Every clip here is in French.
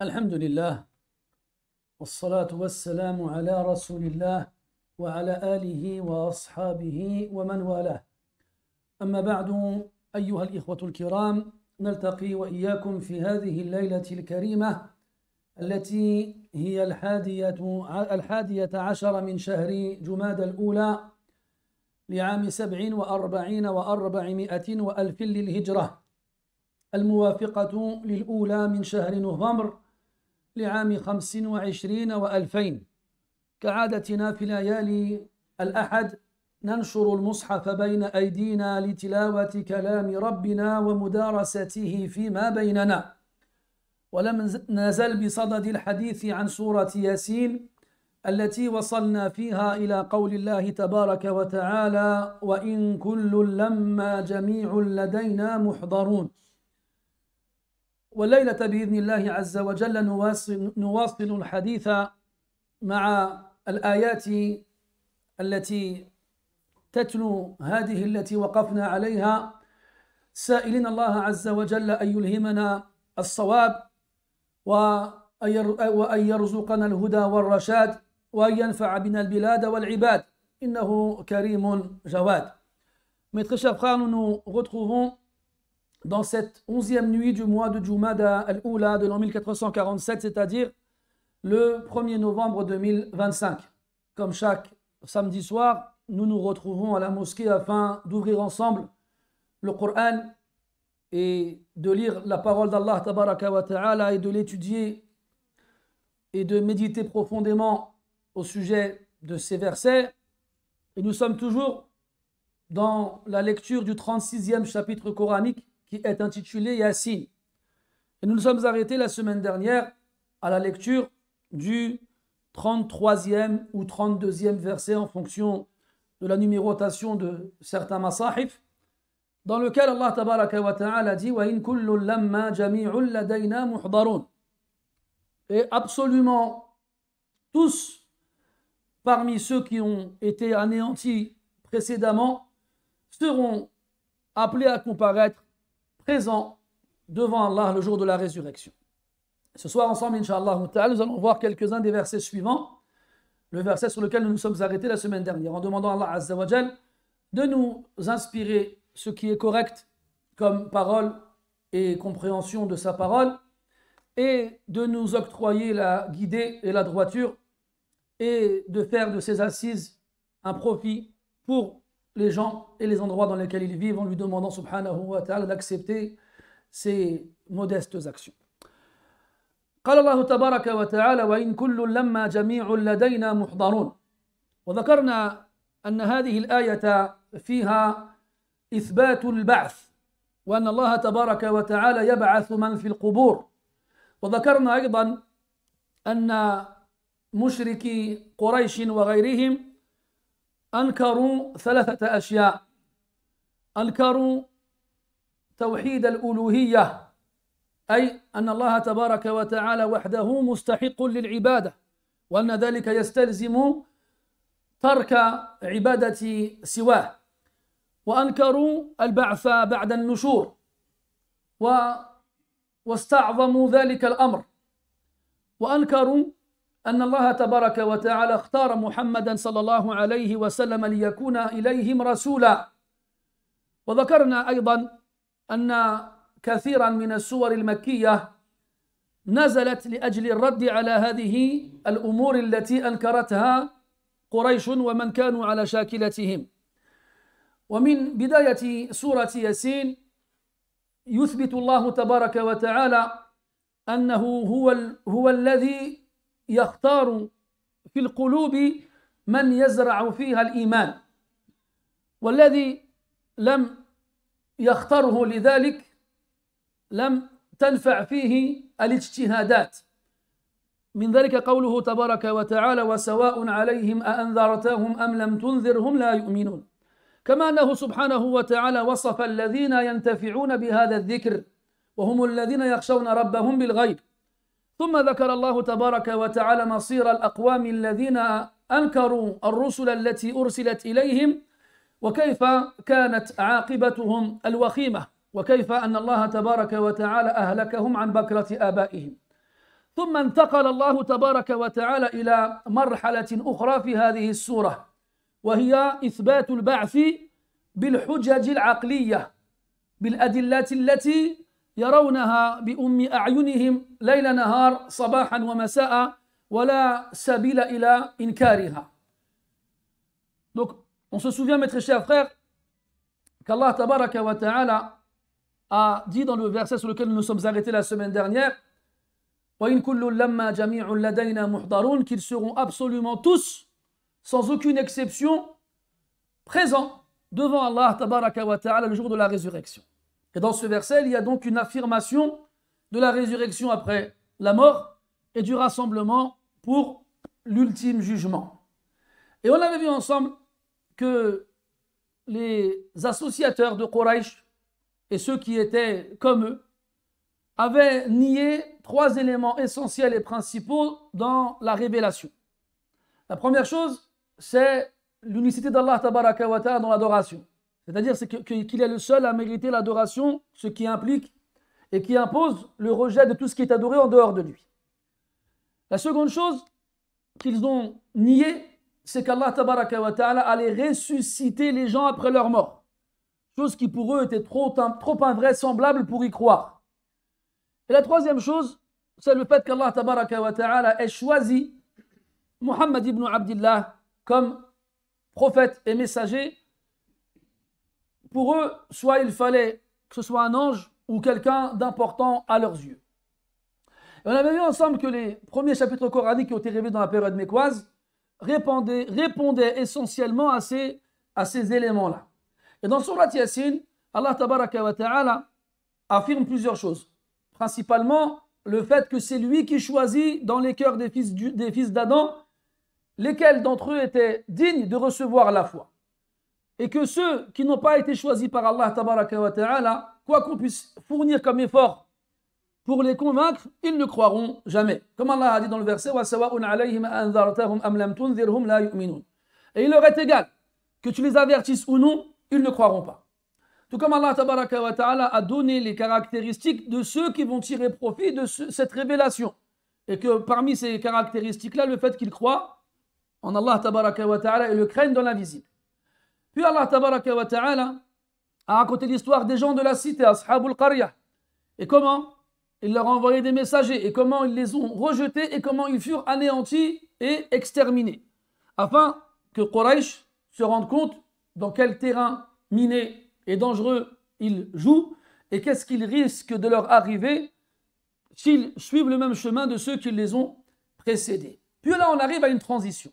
الحمد لله والصلاة والسلام على رسول الله وعلى آله وأصحابه ومن والاه. أما بعد، أيها الإخوة الكرام، نلتقي وإياكم في هذه الليلة الكريمة التي هي الحادية عشر من شهر جمادى الأولى لعام 47 و400 وألف للهجرة، الموافقة للأولى من شهر نوفمبر لعام 25 و2000. كعادتنا في ليالي الأحد ننشر المصحف بين أيدينا لتلاوة كلام ربنا ومدارسته فيما بيننا، ولم نزل بصدد الحديث عن سورة ياسين التي وصلنا فيها إلى قول الله تبارك وتعالى: وإن كل لما جميع لدينا محضرون. والليلة بإذن الله عز وجل نواصل الحديث مع الآيات التي تتلو هذه التي وقفنا عليها، سائلين الله عز وجل أن يلهمنا الصواب وأن يرزقنا الهدى والرشاد وأن ينفع بنا البلاد والعباد، إنه كريم جواد. Mes très chers frères, nous nous retrouvons dans cette 11e nuit du mois de Jumada al-Oula de l'an 1447, c'est-à-dire le 1er novembre 2025. Comme chaque samedi soir, nous nous retrouvons à la mosquée afin d'ouvrir ensemble le Coran et de lire la parole d'Allah tabaraka wa ta'ala et de l'étudier et de méditer profondément au sujet de ces versets. Et nous sommes toujours dans la lecture du 36e chapitre coranique qui est intitulé Yassine. Et nous nous sommes arrêtés la semaine dernière à la lecture du 33e ou 32e verset en fonction de la numérotation de certains masahif, dans lequel Allah tabaraka wa ta'ala dit: wa in kullu lamma jami'un ladayna muhdarun. Et absolument tous parmi ceux qui ont été anéantis précédemment seront appelés à comparaître présents devant Allah le jour de la résurrection. Ce soir ensemble, Inch'Allah ta'ala, nous allons voir quelques-uns des versets suivants, le verset sur lequel nous nous sommes arrêtés la semaine dernière, en demandant à Allah Azza wa Jal de nous inspirer ce qui est correct comme parole et compréhension de sa parole, et de nous octroyer la guidée et la droiture, et de faire de ces assises un profit pour les gens et les endroits dans lesquels ils vivent, en lui demandant subhanahu wa ta'ala d'accepter ces modestes actions. قال الله تبارك وتعالى: وإن كل لما جميع لدينا محضرون. وذكرنا أن هذه الآية فيها إثبات البعث، وأن الله تبارك وتعالى يبعث من في القبور. وذكرنا أيضا أن مشركي قريش وغيرهم أنكروا ثلاثة أشياء: أنكروا توحيد الألوهية، أي أن الله تبارك وتعالى وحده مستحق للعبادة، وأن ذلك يستلزم ترك عبادة سواه. وأنكروا البعث بعد النشور واستعظموا ذلك الأمر. وأنكروا أن الله تبارك وتعالى اختار محمدا صلى الله عليه وسلم ليكون إليهم رسولا. وذكرنا أيضا أن كثيرا من السور المكية نزلت لأجل الرد على هذه الأمور التي أنكرتها قريش ومن كانوا على شاكلتهم. ومن بداية سورة ياسين يثبت الله تبارك وتعالى أنه هو الذي يختار في القلوب من يزرع فيها الإيمان، والذي لم يختاره لذلك لم تنفع فيه الاجتهادات. من ذلك قوله تبارك وتعالى: وسواء عليهم أأنذرتهم أم لم تنذرهم لا يؤمنون. كما أنه سبحانه وتعالى وصف الذين ينتفعون بهذا الذكر وهم الذين يخشون ربهم بالغيب. ثم ذكر الله تبارك وتعالى مصير الأقوام الذين أنكروا الرسل التي أرسلت إليهم، وكيف كانت عاقبتهم الوخيمة، وكيف أن الله تبارك وتعالى أهلكهم عن بكرة آبائهم. ثم انتقل الله تبارك وتعالى إلى مرحلة أخرى في هذه السورة وهي إثبات البعث بالحجج العقلية بالأدلة التي يرونها بأم أعينهم ليل نهار صباحا ومساء ولا سبيل إلى إنكارها. Donc, on se souvient, mes très chers frères, qu'Allah tabaraka wa ta'ala a dit dans le verset sur lequel nous nous sommes arrêtés la semaine dernière, وَإِن كُلٌّ لَمَّا جَمِيعٌ لَدَيْنَا مُحْضَرُونَ, qu'ils seront absolument tous, sans aucune exception, présents devant Allah tabaraka wa ta'ala le jour de la résurrection. Et dans ce verset, il y a donc une affirmation de la résurrection après la mort et du rassemblement pour l'ultime jugement. Et on avait vu ensemble que les associateurs de Quraysh et ceux qui étaient comme eux avaient nié 3 éléments essentiels et principaux dans la révélation. La première chose, c'est l'unicité d'Allah tabaraka wa ta'ala dans l'adoration. C'est-à-dire qu'il est le seul à mériter l'adoration, ce qui implique et qui impose le rejet de tout ce qui est adoré en dehors de lui. La seconde chose qu'ils ont nié, c'est qu'Allah tabaraka wa ta'ala allait ressusciter les gens après leur mort. Chose qui pour eux était trop invraisemblable pour y croire. Et la troisième chose, c'est le fait qu'Allah tabaraka wa ta'ala ait choisi Muhammad ibn Abdillah comme prophète et messager. Pour eux, soit il fallait que ce soit un ange ou quelqu'un d'important à leurs yeux. Et on avait vu ensemble que les premiers chapitres coraniques qui ont été révélés dans la période mécoise répondaient essentiellement à ces éléments-là. Et dans Surat Yasin, Allah tabaraka wa ta'ala affirme plusieurs choses. Principalement, le fait que c'est lui qui choisit dans les cœurs des fils d'Adam lesquels d'entre eux étaient dignes de recevoir la foi. Et que ceux qui n'ont pas été choisis par Allah tabaraka wa ta'ala, quoi qu'on puisse fournir comme effort pour les convaincre, ils ne croiront jamais. Comme Allah a dit dans le verset وَسَوَاءٌ عَلَيْهِمْ أَنذَرْتَهُمْ أَمْ لَمْ تُنذِرْهُمْ لَا يُؤْمِنُونَ. Et il leur est égal que tu les avertisses ou non, ils ne croiront pas. Tout comme Allah tabaraka wa ta'ala a donné les caractéristiques de ceux qui vont tirer profit de cette révélation. Et que parmi ces caractéristiques-là, le fait qu'ils croient en Allah tabaraka wa ta'ala et le craignent dans l'invisible. Puis Allah tabaraka wa ta'ala a raconté l'histoire des gens de la cité, Ashabul Qarya, et comment il leur a envoyé des messagers, et comment ils les ont rejetés, et comment ils furent anéantis et exterminés, afin que Quraysh se rende compte dans quel terrain miné et dangereux ils jouent, et qu'est-ce qu'ils risquent de leur arriver s'ils suivent le même chemin de ceux qui les ont précédés. Puis là, on arrive à une transition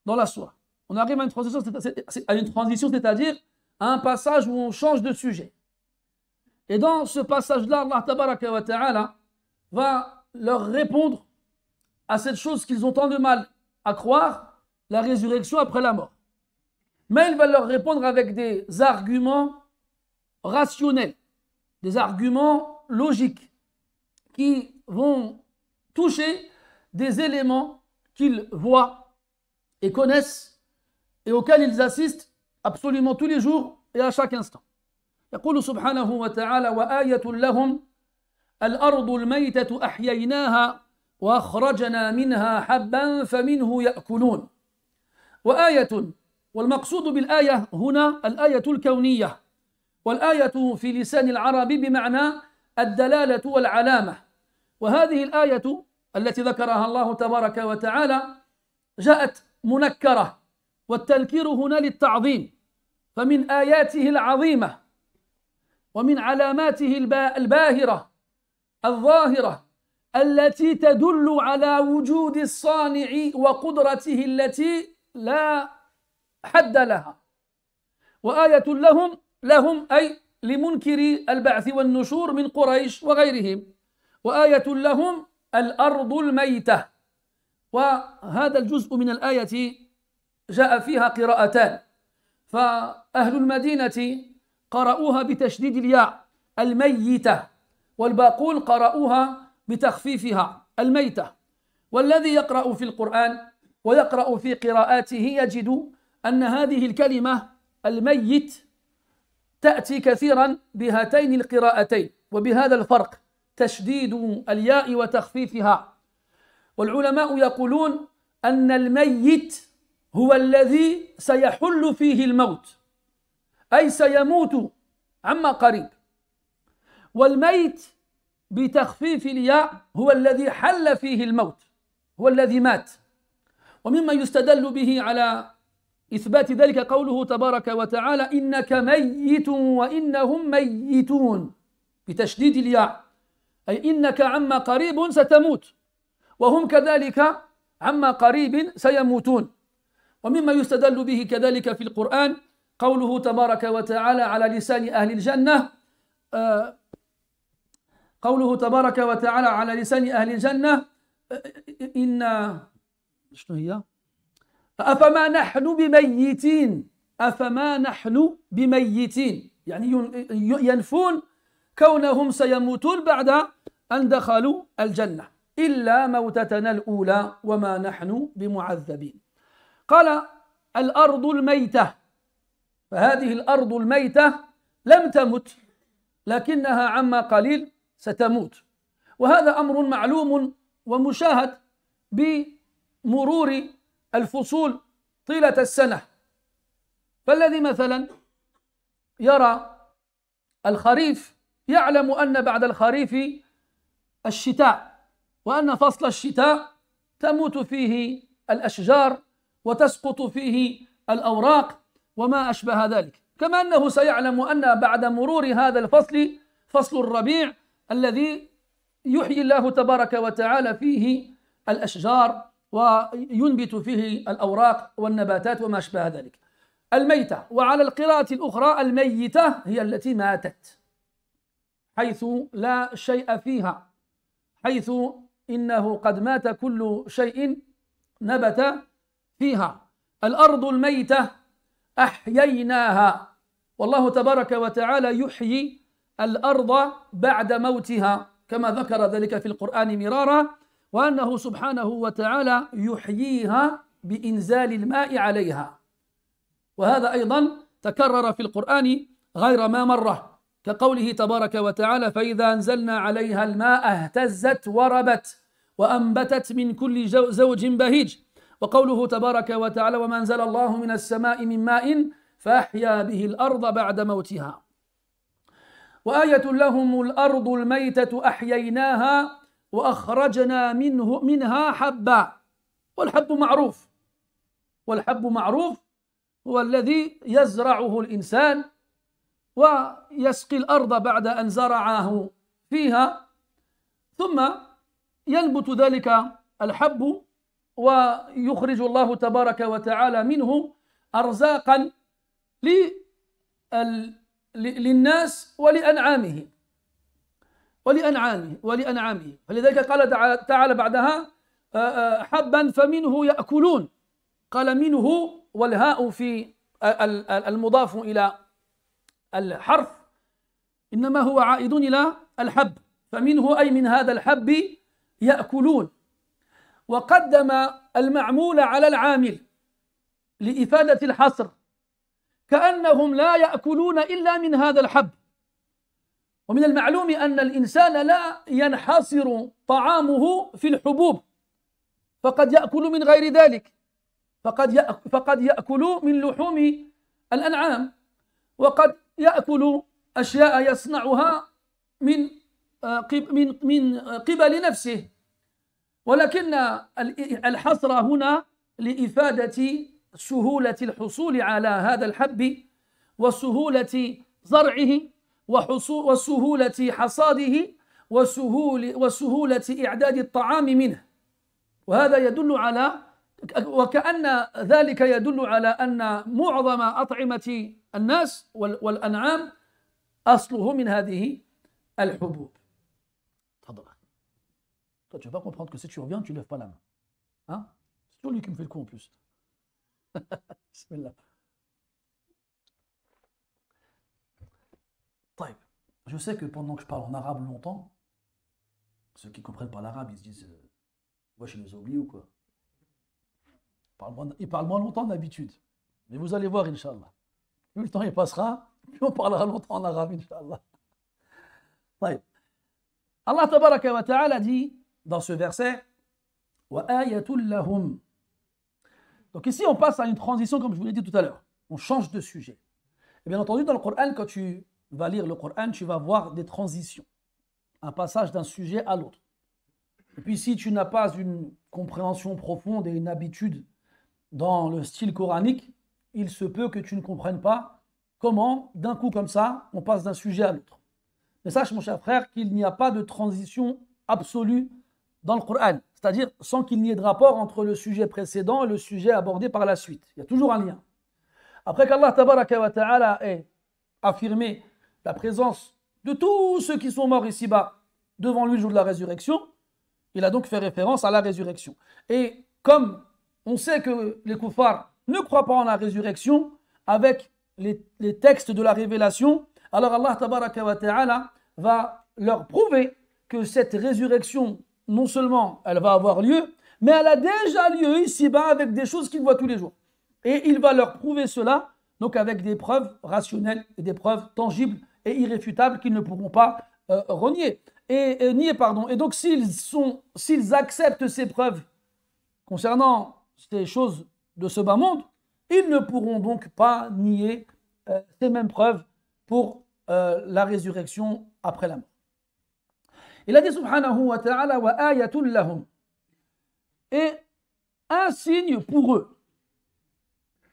dans la sourate. On arrive à une transition, c'est-à-dire à un passage où on change de sujet. Et dans ce passage-là, Allah tabaraka wa ta'ala va leur répondre à cette chose qu'ils ont tant de mal à croire, la résurrection après la mort. Mais il va leur répondre avec des arguments rationnels, des arguments logiques qui vont toucher des éléments qu'ils voient et connaissent et auxquels ils assistent absolument tous les jours et à chaque instant. يقول سبحانه وتعالى وآية لهم الأرض الميتة أحييناها وأخرجنا منها حبا فمنه يأكلون. وآية، والمقصود بالآية هنا الآية الكونية، والآية في لسان العرب بمعنى الدلالة والعلامة. وهذه الآية التي ذكرها الله تبارك وتعالى جاءت منكرة، والتنكير هنا للتعظيم، فمن آياته العظيمة ومن علاماته الباهرة الظاهرة التي تدل على وجود الصانع وقدرته التي لا حد لها. وآية لهم أي لمنكري البعث والنشور من قريش وغيرهم. وآية لهم الأرض الميتة. وهذا الجزء من الآية جاء فيها قراءتان، فأهل المدينة قرأوها بتشديد الياء الميتة، والباقون قرأوها بتخفيفها الميتة. والذي يقرأ في القرآن ويقرأ في قراءاته يجد أن هذه الكلمة الميت تأتي كثيرا بهاتين القراءتين وبهذا الفرق، تشديد الياء وتخفيفها. والعلماء يقولون أن الميت هو الذي سيحل فيه الموت، أي سيموت عما قريب، والميت بتخفيف الياء هو الذي حل فيه الموت، هو الذي مات. ومما يستدل به على إثبات ذلك قوله تبارك وتعالى إنك ميت وإنهم ميتون بتشديد الياء، أي إنك عما قريب ستموت وهم كذلك عما قريب سيموتون. ومما يستدل به كذلك في القرآن قوله تبارك وتعالى على لسان أهل الجنة قوله تبارك وتعالى على لسان أهل الجنة إن شنو هي؟ أفما نحن بميتين، أفما نحن بميتين، يعني ينفون كونهم سيموتون بعد أن دخلوا الجنة، إلا موتتنا الأولى وما نحن بمعذبين. قال الأرض الميتة، فهذه الأرض الميتة لم تمت لكنها عما قليل ستموت، وهذا أمر معلوم ومشاهد بمرور الفصول طيلة السنة. فالذي مثلا يرى الخريف يعلم أن بعد الخريف الشتاء، وأن فصل الشتاء تموت فيه الأشجار وتسقط فيه الأوراق وما أشبه ذلك، كما أنه سيعلم أن بعد مرور هذا الفصل فصل الربيع الذي يحيي الله تبارك وتعالى فيه الأشجار وينبت فيه الأوراق والنباتات وما أشبه ذلك. الميتة. وعلى القراءة الأخرى الميتة هي التي ماتت، حيث لا شيء فيها، حيث إنه قد مات كل شيء نبت فيها. الأرض الميتة أحييناها، والله تبارك وتعالى يحيي الأرض بعد موتها كما ذكر ذلك في القرآن مرارا، وأنه سبحانه وتعالى يحييها بإنزال الماء عليها، وهذا أيضا تكرر في القرآن غير ما مرة، كقوله تبارك وتعالى فإذا أنزلنا عليها الماء اهتزت وربت وأنبتت من كل زوج بهيج، وقوله تبارك وتعالى وما أنزل الله من السماء من ماء فأحيا به الأرض بعد موتها. وآية لهم الأرض الميتة أحييناها وأخرجنا منها حبا. والحب معروف، والحب معروف هو الذي يزرعه الإنسان ويسقي الأرض بعد أن زرعه فيها، ثم ينبت ذلك الحب ويخرج الله تبارك وتعالى منه أرزاقا للناس ولأنعامه. فلذلك قال تعالى بعدها حبا فمنه يأكلون، قال منه والهاء في المضاف إلى الحرف إنما هو عائد إلى الحب، فمنه أي من هذا الحب يأكلون، وقدم المعمول على العامل لإفادة الحصر، كأنهم لا يأكلون إلا من هذا الحب. ومن المعلوم أن الإنسان لا ينحصر طعامه في الحبوب، فقد يأكل من غير ذلك، فقد يأكل من لحوم الأنعام، وقد يأكل أشياء يصنعها من قبل نفسه، ولكن الحصر هنا لإفادة سهولة الحصول على هذا الحب وسهولة زرعه وسهولة حصاده وسهولة إعداد الطعام منه. وهذا يدل على وكأن ذلك يدل على أن معظم أطعمة الناس والأنعام أصله من هذه الحبوب. تفضل. Toi, tu vas pas comprendre que si tu reviens, tu lèves pas la main. Hein? C'est toujours lui qui me fait le coup en plus. Bismillah. طيب. Je sais que pendant que je parle en arabe longtemps, ceux qui ne comprennent pas l'arabe, ils se disent ouais, je les oublie ou quoi. Ils parlent moins longtemps d'habitude. Mais vous allez voir, Inch'Allah. Plus le temps il passera, plus on parlera longtemps en arabe, Inch'Allah. طيب. Allah tabaraka wa ta'ala dit dans ce verset wa ayatul lahum. Donc ici on passe à une transition comme je vous l'ai dit tout à l'heure. On change de sujet. Et bien entendu dans le Coran, quand tu vas lire le Coran, tu vas voir des transitions. Un passage d'un sujet à l'autre. Et puis si tu n'as pas une compréhension profonde et une habitude dans le style coranique, il se peut que tu ne comprennes pas comment, d'un coup comme ça, on passe d'un sujet à l'autre. Mais sache, mon cher frère, qu'il n'y a pas de transition absolue dans le Coran, c'est-à-dire sans qu'il n'y ait de rapport entre le sujet précédent et le sujet abordé par la suite. Il y a toujours un lien. Après qu'Allah tabaraka wa ta'ala ait affirmé la présence de tous ceux qui sont morts ici-bas devant lui le jour de la résurrection, il a donc fait référence à la résurrection. Et comme on sait que les kuffars ne croient pas en la résurrection, avec les textes de la révélation, alors Allah tabaraka wa ta'ala va leur prouver que cette résurrection, non seulement elle va avoir lieu, mais elle a déjà lieu ici-bas avec des choses qu'ils voient tous les jours. Et il va leur prouver cela, donc avec des preuves rationnelles et des preuves tangibles et irréfutables qu'ils ne pourront pas renier. Nier. Et donc s'ils acceptent ces preuves concernant ces choses de ce bas monde, ils ne pourront donc pas nier ces mêmes preuves pour la résurrection après la mort. Il a dit subhanahu wa ta'ala wa ayatul lahum, et un signe pour eux.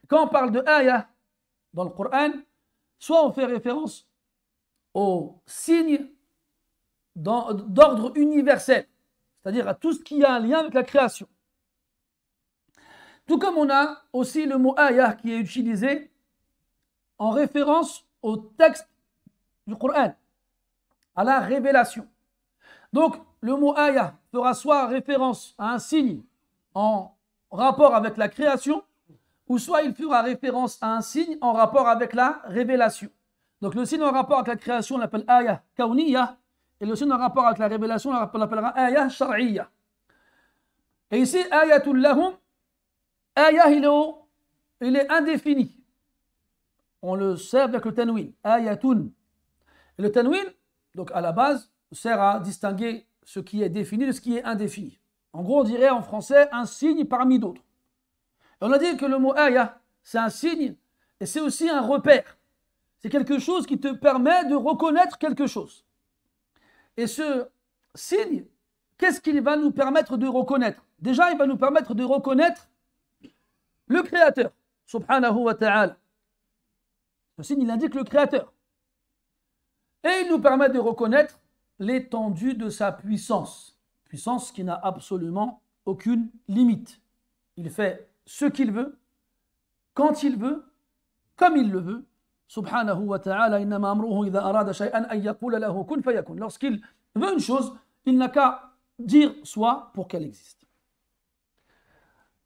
Quand on parle de ayah dans le Coran, soit on fait référence aux signes d'ordre universel, c'est-à-dire à tout ce qui a un lien avec la création. Tout comme on a aussi le mot ayah qui est utilisé en référence au texte du Coran, à la révélation. Donc, le mot ayah fera soit référence à un signe en rapport avec la création, ou soit il fera référence à un signe en rapport avec la révélation. Donc, le signe en rapport avec la création, on l'appelle ayah kawniyah, et le signe en rapport avec la révélation, on l'appellera ayah shar'iyah. Et ici, ayatul lahum, ayah, il est indéfini. On le sert avec le tanwin, ayatun. Et le tanwin, donc à la base, sert à distinguer ce qui est défini de ce qui est indéfini. En gros, on dirait en français un signe parmi d'autres. Et on a dit que le mot ayah, c'est un signe et c'est aussi un repère. C'est quelque chose qui te permet de reconnaître quelque chose. Et ce signe, qu'est-ce qu'il va nous permettre de reconnaître? Déjà, il va nous permettre de reconnaître le Créateur, subhanahu wa ta'ala. Ce signe, il indique le Créateur. Et il nous permet de reconnaître l'étendue de sa puissance. Puissance qui n'a absolument aucune limite. Il fait ce qu'il veut, quand il veut, comme il le veut. Subhanahu wa ta'ala, innama amruhu idha arada shay'an an yaqula lahu kun fayakun. Lorsqu'il veut une chose, il n'a qu'à dire soit pour qu'elle existe.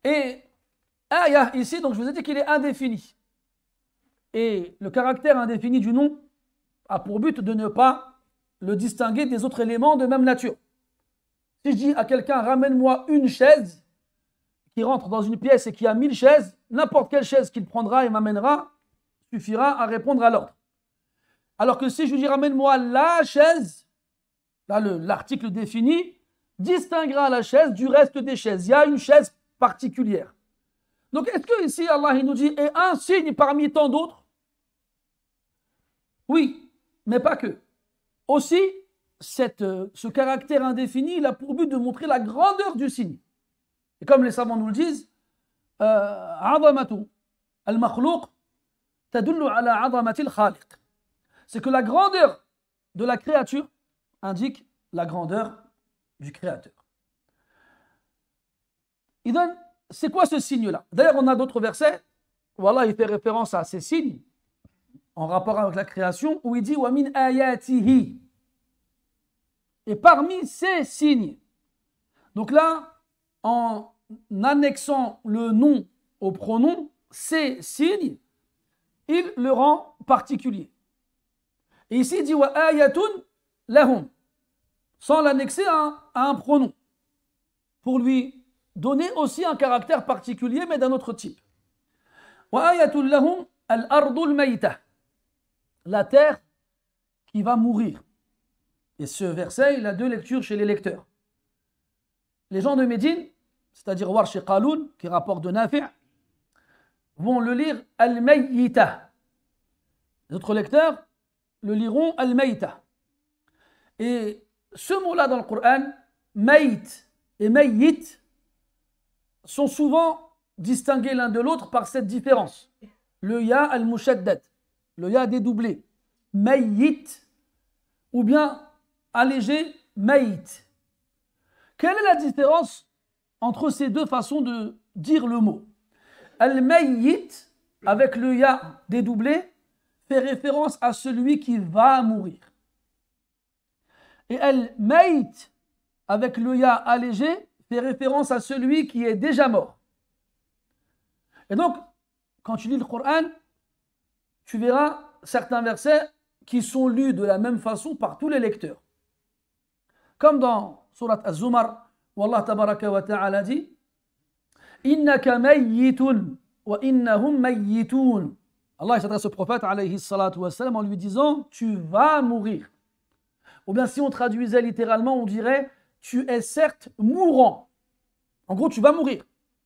Et ayah ici, donc je vous ai dit qu'il est indéfini. Et le caractère indéfini du nom a pour but de ne pas le distinguer des autres éléments de même nature. Si je dis à quelqu'un, ramène-moi une chaise, qui rentre dans une pièce et qui a 1000 chaises, n'importe quelle chaise qu'il prendra et m'amènera suffira à répondre à l'ordre. Alors que si je lui dis, ramène-moi la chaise, là l'article défini distinguera la chaise du reste des chaises. Il y a une chaise particulière. Donc est-ce que ici Allah il nous dit, et un signe parmi tant d'autres? Oui, mais pas que. Aussi, ce caractère indéfini, il a pour but de montrer la grandeur du signe. Et comme les savants nous le disent, c'est que la grandeur de la créature indique la grandeur du créateur. Et donc, c'est quoi ce signe-là? D'ailleurs, on a d'autres versets où Allah il fait référence à ces signes en rapport avec la création, où il dit wa min ayatihi. Et parmi ces signes, donc là, en annexant le nom au pronom, ces signes, il le rend particulier. Et ici, il dit wa ayatun lahum, sans l'annexer à un pronom, pour lui donner aussi un caractère particulier, mais d'un autre type. Wa ayatun lahum al-ardul mayta, la terre qui va mourir. Et ce verset, il a deux lectures chez les lecteurs. Les gens de Médine, c'est-à-dire Warsh et Qaloun, qui rapportent de Nafi', vont le lire Al-Mayyita. Les autres lecteurs le liront Al-Mayta. Et ce mot-là dans le Coran, Mayt et Mayyit, sont souvent distingués l'un de l'autre par cette différence. Le Ya al-Mushaddad, le Ya dédoublé, Mayyit, ou bien allégé, Mayt. Quelle est la différence entre ces deux façons de dire le mot? Al-Mayyit, avec le Ya dédoublé, fait référence à celui qui va mourir. Et Al-Mayt, avec le Ya allégé, fait référence à celui qui est déjà mort. Et donc, quand tu lis le Coran, tu verras certains versets qui sont lus de la même façon par tous les lecteurs. Comme dans Surat Az-Zumar, où Allah tabaraka wa ta'ala dit Innaka mayyitun wa innahum mayyitun. Allah s'adresse au prophète alayhi salatu wa salam en lui disant tu vas mourir. Ou bien si on traduisait littéralement, on dirait tu es certes mourant. En gros, tu vas mourir.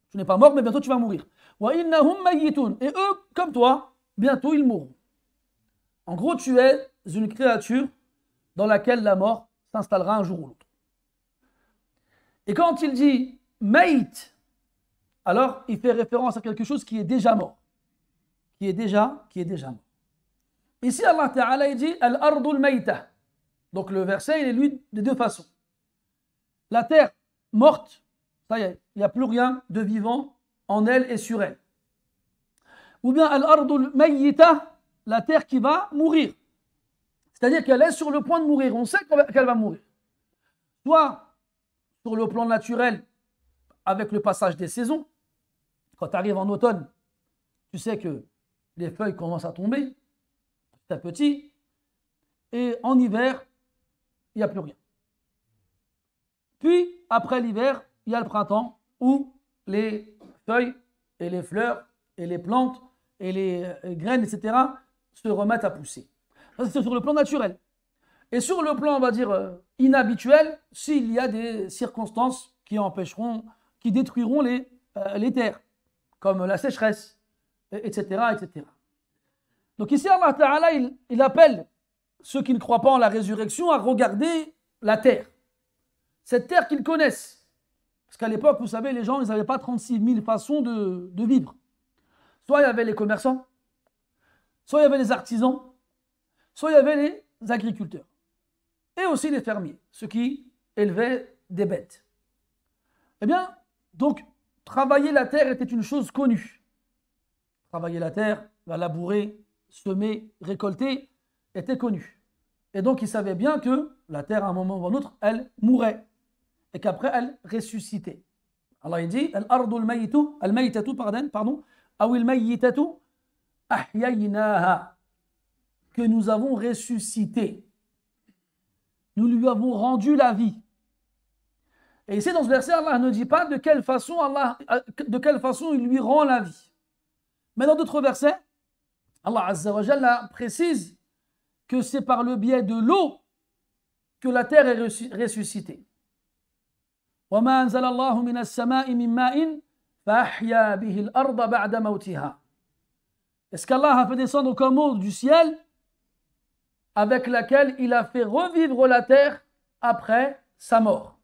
Tu n'es pas mort, mais bientôt tu vas mourir. Wa innahum mayyitun. Et eux, comme toi, bientôt ils mourront. En gros, tu es une créature dans laquelle la mort s'installera un jour ou l'autre. Et quand il dit mayt, alors il fait référence à quelque chose qui est déjà mort. Qui est déjà mort. Ici, Allah Ta'ala dit al-ardul mayta. Donc le verset, il est lu de deux façons. La terre morte, ça y est, il n'y a plus rien de vivant en elle et sur elle. Ou bien al-ardul mayyita, la terre qui va mourir. C'est-à-dire qu'elle est sur le point de mourir. On sait qu'elle va mourir. Soit sur le plan naturel, avec le passage des saisons. Quand tu arrives en automne, tu sais que les feuilles commencent à tomber, petit à petit. Et en hiver, il n'y a plus rien. Puis, après l'hiver, il y a le printemps où les feuilles et les fleurs et les plantes et les graines, etc., se remettent à pousser. Ça, c'est sur le plan naturel. Et sur le plan, on va dire, inhabituel, s'il y a des circonstances qui empêcheront, qui détruiront les terres, comme la sécheresse, etc., etc. Donc ici, Allah Ta'ala, il appelle ceux qui ne croient pas en la résurrection à regarder la terre. Cette terre qu'ils connaissent. Parce qu'à l'époque, vous savez, les gens, ils n'avaient pas 36 000 façons de vivre. Soit il y avait les commerçants, soit il y avait les artisans, soit il y avait les agriculteurs. Et aussi les fermiers, ceux qui élevaient des bêtes. Eh bien, donc, travailler la terre était une chose connue. Travailler la terre, la labourer, semer, récolter, était connu. Et donc, ils savaient bien que la terre, à un moment ou à un autre, elle mourrait. Et qu'après, elle ressuscitait. Allah dit, al-ardul mayyitu, al-mayyitatu, pardon, awil mayyitatu, ahyaynaha, que nous avons ressuscité. Nous lui avons rendu la vie. Et ici, dans ce verset, Allah ne dit pas de quelle façon il lui rend la vie. Mais dans d'autres versets, Allah Azza wa Jalla précise que c'est par le biais de l'eau que la terre est ressuscitée. وَمَا أَنزَلَ اللَّهُ مِنَ السَّمَاءِ مِن مَّاءٍ فَأَحْيَا بِهِ الْأَرْضَ بَعْدَ مَوْتِهَا. Est-ce qu'Allah a fait descendre comme eau du ciel avec laquelle il a fait revivre la terre après sa mort?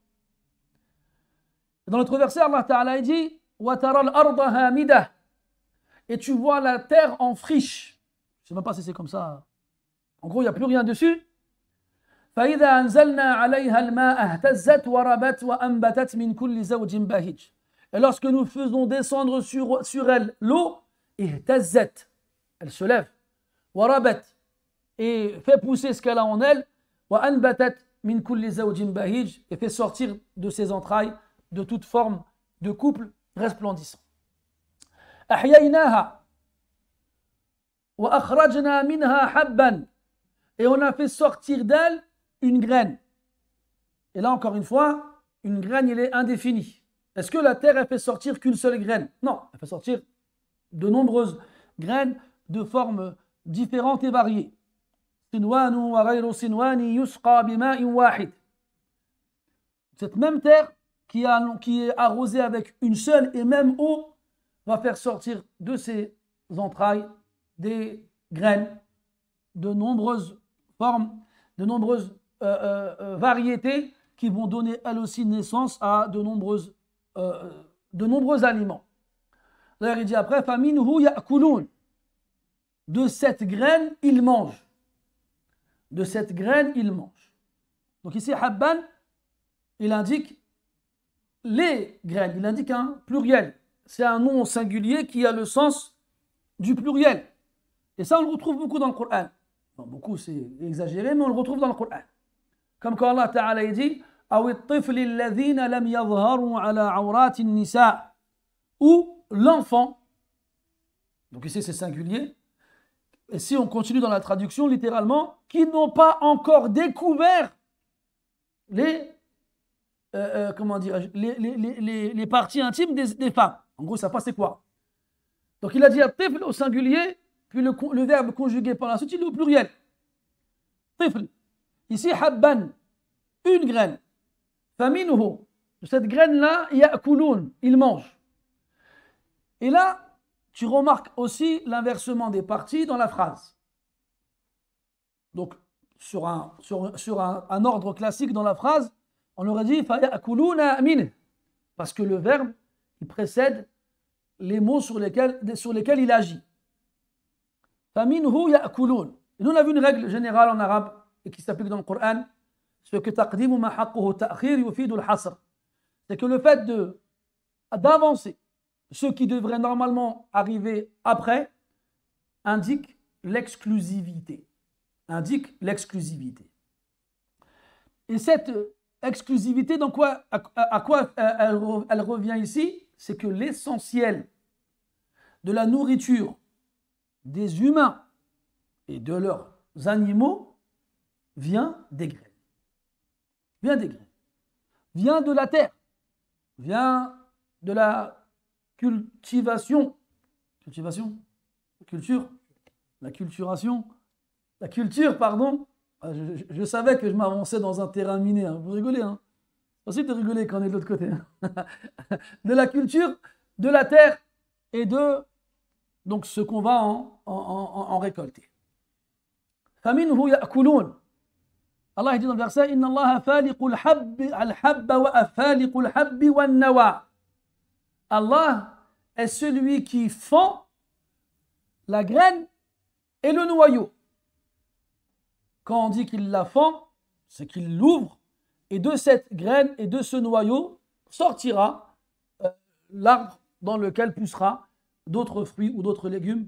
Dans notre verset, Allah Ta'ala dit وَتَرَى الْأَرْضَ هَامِدَةً. Et tu vois la terre en friche. Je ne sais même pas si c'est comme ça. En gros, il n'y a plus rien dessus. فَإِذَا أَنزَلْنَا عَلَيْهَا الْمَاءَ اهْتَزَّتْ وَرَبَتْ وَأَنبَتَتْ مِنْ كُلِّ زَوْجٍ بَهِيجٍ. Et lorsque nous faisons descendre sur elle l'eau, اهْتَزَّتْ, elle se lève, وَرَبَتْ, et fait pousser ce qu'elle a en elle, وَأَنبَتَتْ مِنْ كُلِّ زَوْجٍ بَهِيجٍ, et fait sortir de ses entrailles de toute forme de couple resplendissant. أَحْيَيْنَاهَا وَأَخْرَجْنَا مِنْهَا حَبًّا. Et on a fait sortir d'elle une graine. Et là, encore une fois, une graine, elle est indéfinie. Est-ce que la terre, elle fait sortir qu'une seule graine? Non, elle fait sortir de nombreuses graines de formes différentes et variées. صنوان وغير صنوان يسقى بماء واحد. Cette même terre qui est arrosée avec une seule et même eau va faire sortir de ses entrailles des graines de nombreuses formes, de nombreuses variétés qui vont donner elles aussi naissance à de nombreux aliments. D'ailleurs, il dit après, فَمِنْهُ يَأْكُلُونَ. De cette graine, ils mangent. De cette graine, ils mangent. Donc ici, Habban, il indique les graines, il indique un pluriel. C'est un nom singulier qui a le sens du pluriel. Et ça, on le retrouve beaucoup dans le Coran. Bon, beaucoup, c'est exagéré, mais on le retrouve dans le Coran. Comme quand Allah Ta'ala dit أو الطفل الذين لم يظهروا على عورات النساء, ou l'enfant, donc ici c'est singulier, et si on continue dans la traduction littéralement, qui n'ont pas encore découvert les parties intimes des femmes. En gros, ça passe c'est quoi? Donc il a dit tifl au singulier, puis le verbe conjugué par la suite, il est au pluriel. Tifl. Ici, habban, une graine. Faminhu. Cette graine-là, ya'kulun, il mange. Et là, tu remarques aussi l'inversement des parties dans la phrase. Donc, sur un ordre classique dans la phrase, on aurait dit faya'kuluna min, parce que le verbe, il précède les mots sur lesquels il agit. Faminhu ya'kulun. Et nous, on a vu une règle générale en arabe et qui s'applique dans le Coran, ce que taqdimu ma haqquhu ta'khir yufidu al-hasr. C'est que le fait d'avancer ce qui devrait normalement arriver après indique l'exclusivité. Et cette exclusivité, à quoi elle revient ici? C'est que l'essentiel de la nourriture des humains et de leurs animaux vient des graines. Vient de la terre. Vient de la culture, pardon. Je savais que je m'avançais dans un terrain miné. Hein. Vous rigolez, hein? C'est possible de rigoler quand on est de l'autre côté. Hein. De la culture, de la terre et de donc ce qu'on va en récolter. فَمِنْهُ يَأْكُلُونَ. Allah dit dans le verset Inna Allah faliqul habba wa faliqul habbi wan nawa. Allah est celui qui fend la graine et le noyau. Quand on dit qu'il la fend, c'est qu'il l'ouvre, et de cette graine et de ce noyau sortira l'arbre dans lequel poussera d'autres fruits ou d'autres légumes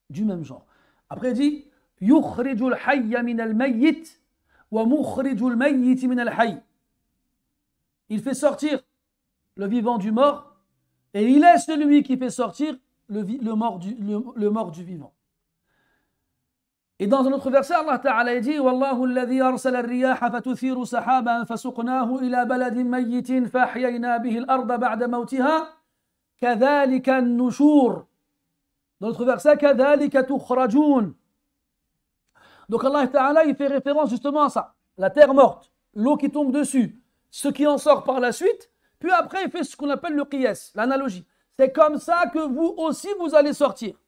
du même genre. Après il dit yukhrijul hayya min al-mayyit wa mukhrijul mayyit min al-hayy. Il fait sortir le vivant du mort, et il est celui qui fait sortir le mort du vivant. Et dans un autre verset, Allah Ta'ala dit Wallahu alladhi arsala ar-riyaha fatuthiru sahaban fasuqnahu ila baladin mayyitin fahyayna bihi al-arda ba'da mawtiha kadhalika an-nushur. Dans l'autre verset, kadhalika tukhrajun. Donc Allah Ta'ala, il fait référence justement à ça. La terre morte, l'eau qui tombe dessus, ce qui en sort par la suite. Puis après, il fait ce qu'on appelle le qiyas, l'analogie. C'est comme ça que vous aussi, vous allez sortir.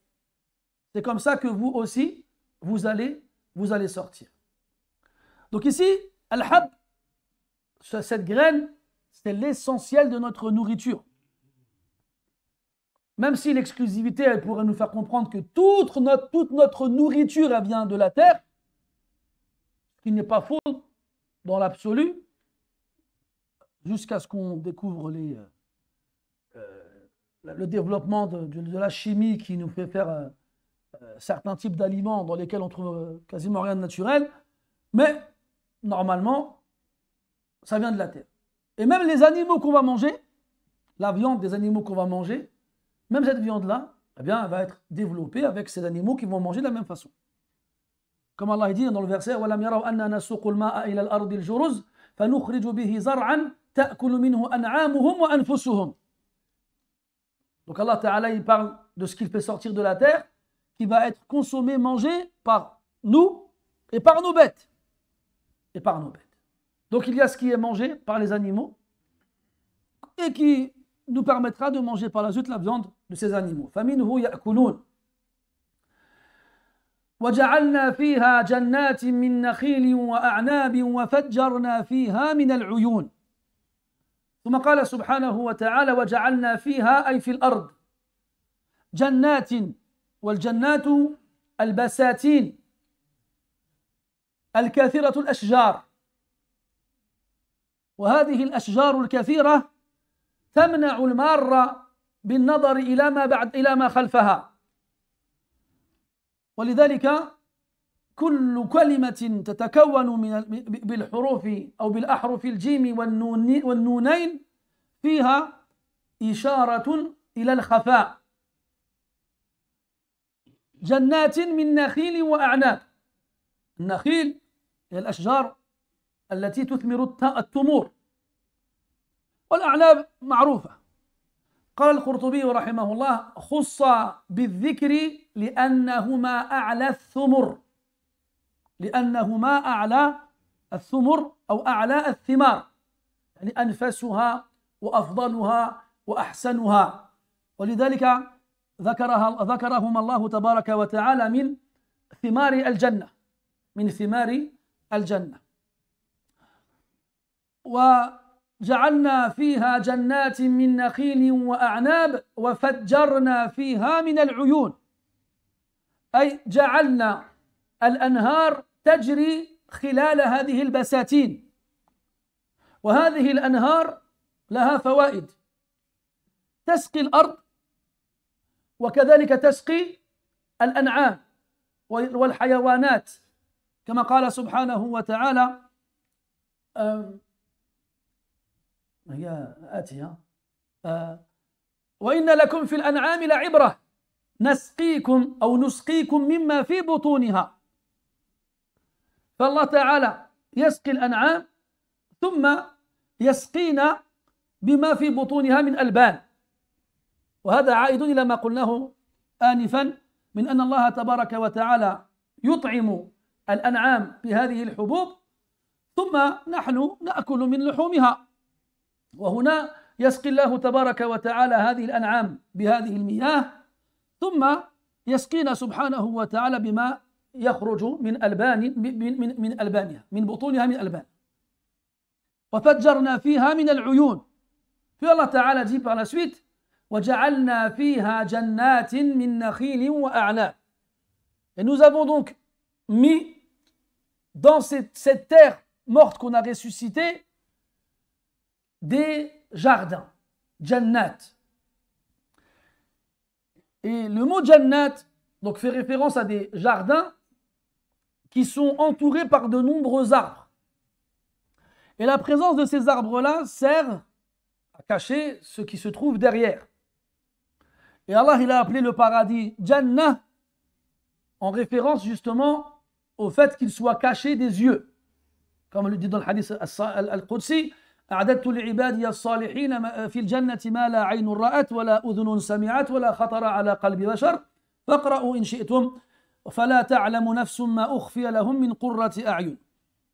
C'est comme ça que vous aussi, vous allez sortir. Donc ici, al-hab, cette graine, c'est l'essentiel de notre nourriture. Même si l'exclusivité, elle pourrait nous faire comprendre que toute notre nourriture, elle vient de la terre, ce qui n'est pas faux dans l'absolu, jusqu'à ce qu'on découvre le développement de la chimie qui nous fait faire certains types d'aliments dans lesquels on trouve quasiment rien de naturel, mais normalement, ça vient de la terre. Et même les animaux qu'on va manger, la viande des animaux qu'on va manger, même cette viande-là, eh bien, elle va être développée avec ces animaux qui vont manger de la même façon. Comme Allah dit dans le verset وَلَمْ يَرَوْا أَنَّا نَسُوقُ الْمَاءَ إِلَى الْأَرْضِ الْجُرُزِ فَنُخْرِجُ بِهِ زَرْعًا تَأْكُلُ مِنْهُ أَنْعَامُهُمْ وَأَنْفُسُهُمْ. Donc Allah Ta'ala, il parle de ce qu'il fait sortir de la terre, qui va être consommé, mangé par nous et par nos bêtes. Et par nos bêtes. Donc il y a ce qui est mangé par les animaux et qui nous permettra de manger par la suite la viande de ces animaux. فَمِنْهُ يَأْكُلُونَ وَجَعَلْنَا فِيهَا جَنَّاتٍ مِّن نَخِيلٍ وَأَعْنَابٍ وَفَجَّرْنَا فِيهَا مِنَ الْعُيُونِ ثم قال سبحانه وتعالى وجعلنا فيها أي في الأرض جنات والجنات البساتين الكثيرة الأشجار وهذه الأشجار الكثيرة تمنع المار بالنظر إلى ما خلفها ولذلك كل كلمة تتكون بالحروف أو بالأحرف الجيم والنونين فيها إشارة إلى الخفاء جنات من نخيل وأعناب النخيل هي الأشجار التي تثمر التمور والأعناب معروفة قال القرطبي رحمه الله خص بالذكر لأنهما أعلى الثمر لأنهما أعلى الثمر أو أعلى الثمار يعني أنفسها وأفضلها وأحسنها ولذلك ذكرهم الله تبارك وتعالى من ثمار الجنة من ثمار الجنة وجعلنا فيها جنات من نخيل وأعناب وفجرنا فيها من العيون أي جعلنا الأنهار تجري خلال هذه البساتين وهذه الأنهار لها فوائد تسقي الأرض وكذلك تسقي الأنعام والحيوانات كما قال سبحانه وتعالى هي آتية وإن لكم في الأنعام لعبرة نسقيكم أو نسقيكم مما في بطونها فالله تعالى يسقي الأنعام ثم يسقينا بما في بطونها من ألبان وهذا عائد إلى ما قلناه آنفا من أن الله تبارك وتعالى يطعم الأنعام بهذه الحبوب ثم نحن نأكل من لحومها وهنا يسقي الله تبارك وتعالى هذه الأنعام بهذه المياه ثم يسقينا سبحانه وتعالى بما يخرج من ألبان من ألبانها من بطونها من ألبان وفجرنا فيها من العيون في الله تعالى dit par la suite وجعلنا فيها جنات من نخيل وأعناب et nous avons donc mis dans cette terre morte qu'on a ressuscitée des jardins jannat et le mot jannat donc fait référence à des jardins qui sont entourés par de nombreux arbres. Et la présence de ces arbres-là sert à cacher ce qui se trouve derrière. Et Allah, il a appelé le paradis Jannah en référence justement au fait qu'il soit caché des yeux. Comme le dit dans le hadith al-Qudsi, أعددت لعبادي الصالحين في الجنة ما لا عين رأت ولا أذن سمعت ولا خطر على قلب بشر فاقرأوا إن شئتم فلا تعلم نفس ما أخفي لهم من قرة أعين.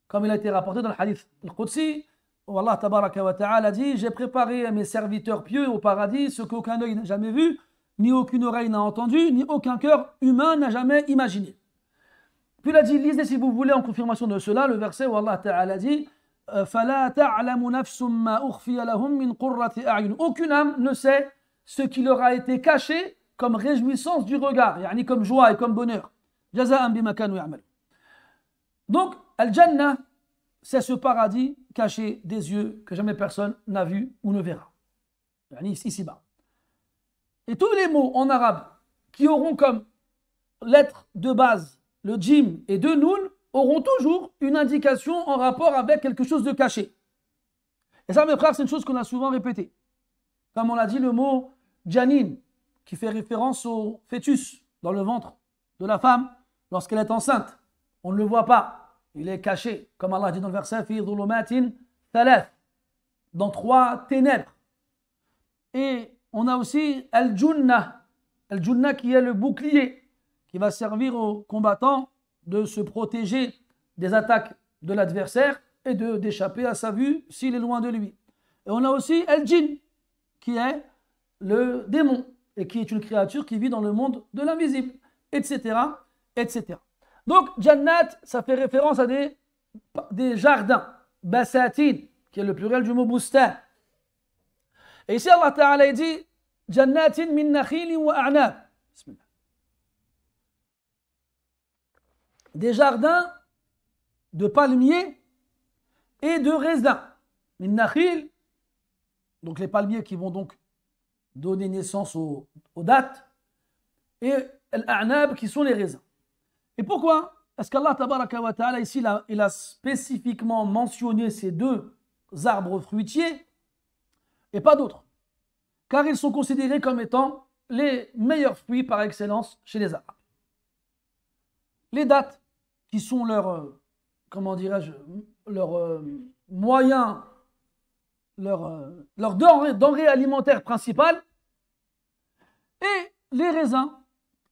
Comme il a été rapporté dans le hadith al-Qudsi, où Allah tabaraka wa ta'ala dit j'ai préparé à mes serviteurs pieux au paradis ce qu'aucun œil n'a jamais vu, ni aucune oreille n'a entendu, ni aucun cœur humain n'a jamais imaginé. Puis il a dit, lisez si vous voulez en confirmation de cela, le verset où Allah ta'ala dit فَلَا تَعْلَمُ نَفْسٌ مَا أُخْفِيَ لَهُم مِّن قُرَّةِ أَعْيُنٍ. Aucune âme ne sait ce qui leur a été caché comme réjouissance du regard, yani comme joie et comme bonheur. جَزَاءً بِمَا كَانُوا يَعْمَلُونَ. Donc, Al-Jannah, c'est ce paradis caché des yeux que jamais personne n'a vu ou ne verra. Yani ici-bas. Et tous les mots en arabe qui auront comme lettre de base le jim et deux noun auront toujours une indication en rapport avec quelque chose de caché. Et ça, mes frères, c'est une chose qu'on a souvent répétée. Comme on l'a dit, le mot janin, qui fait référence au fœtus dans le ventre de la femme lorsqu'elle est enceinte. On ne le voit pas, il est caché. Comme Allah dit dans le verset, fi dhulumatin thalath, dans 3 ténèbres. Et on a aussi al-junnah qui est le bouclier, qui va servir aux combattants de se protéger des attaques de l'adversaire et d'échapper à sa vue s'il est loin de lui. Et on a aussi El-Jinn, qui est le démon, et qui est une créature qui vit dans le monde de l'invisible, etc., etc. Donc, Jannat, ça fait référence à des jardins, Basatin, qui est le pluriel du mot bustan. Et ici, Allah Ta'ala dit Jannatin min nakhili wa a'nab. Des jardins de palmiers et de raisins. Min nakhil, donc les palmiers qui vont donc donner naissance aux dattes, et al-a'nab qui sont les raisins. Et pourquoi est-ce qu'Allah Tabaraka wa Ta'ala ici il a spécifiquement mentionné ces deux arbres fruitiers et pas d'autres? Car ils sont considérés comme étant les meilleurs fruits par excellence chez les Arabes. Les dattes, qui sont leur, comment dirais-je, leur moyen, leur denrée alimentaire principale, et les raisins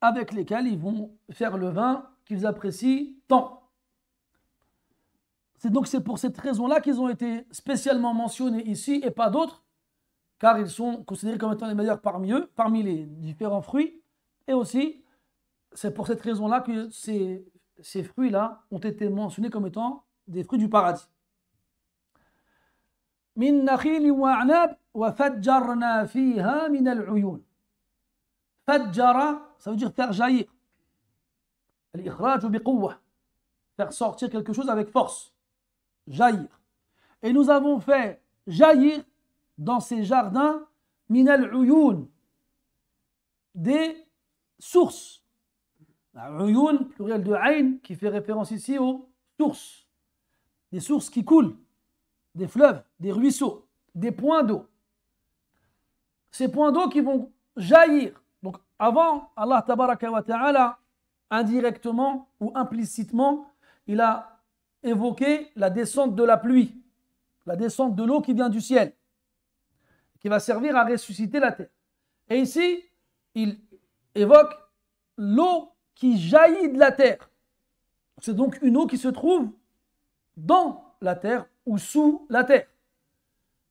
avec lesquels ils vont faire le vin qu'ils apprécient tant. C'est pour cette raison-là qu'ils ont été spécialement mentionnés ici et pas d'autres, car ils sont considérés comme étant les meilleurs parmi eux, parmi les différents fruits, et aussi c'est pour cette raison-là que ces fruits-là ont été mentionnés comme étant des fruits du paradis. Min nakhil wa a'nab wa fajjarna fiha min al-uyun. Fajjara, ça veut dire faire jaillir. Al-ikhraj biquwwa, faire sortir quelque chose avec force, jaillir. Et nous avons fait jaillir dans ces jardins min al-uyun, des sources. Uyun, pluriel de ayn, qui fait référence ici aux sources. Des sources qui coulent, des fleuves, des ruisseaux, des points d'eau. Ces points d'eau qui vont jaillir. Donc avant, Allah Tabaraka wa Ta'ala, indirectement ou implicitement, il a évoqué la descente de la pluie, la descente de l'eau qui vient du ciel, qui va servir à ressusciter la terre. Et ici, il évoque l'eau qui jaillit de la terre. C'est donc une eau qui se trouve dans la terre ou sous la terre.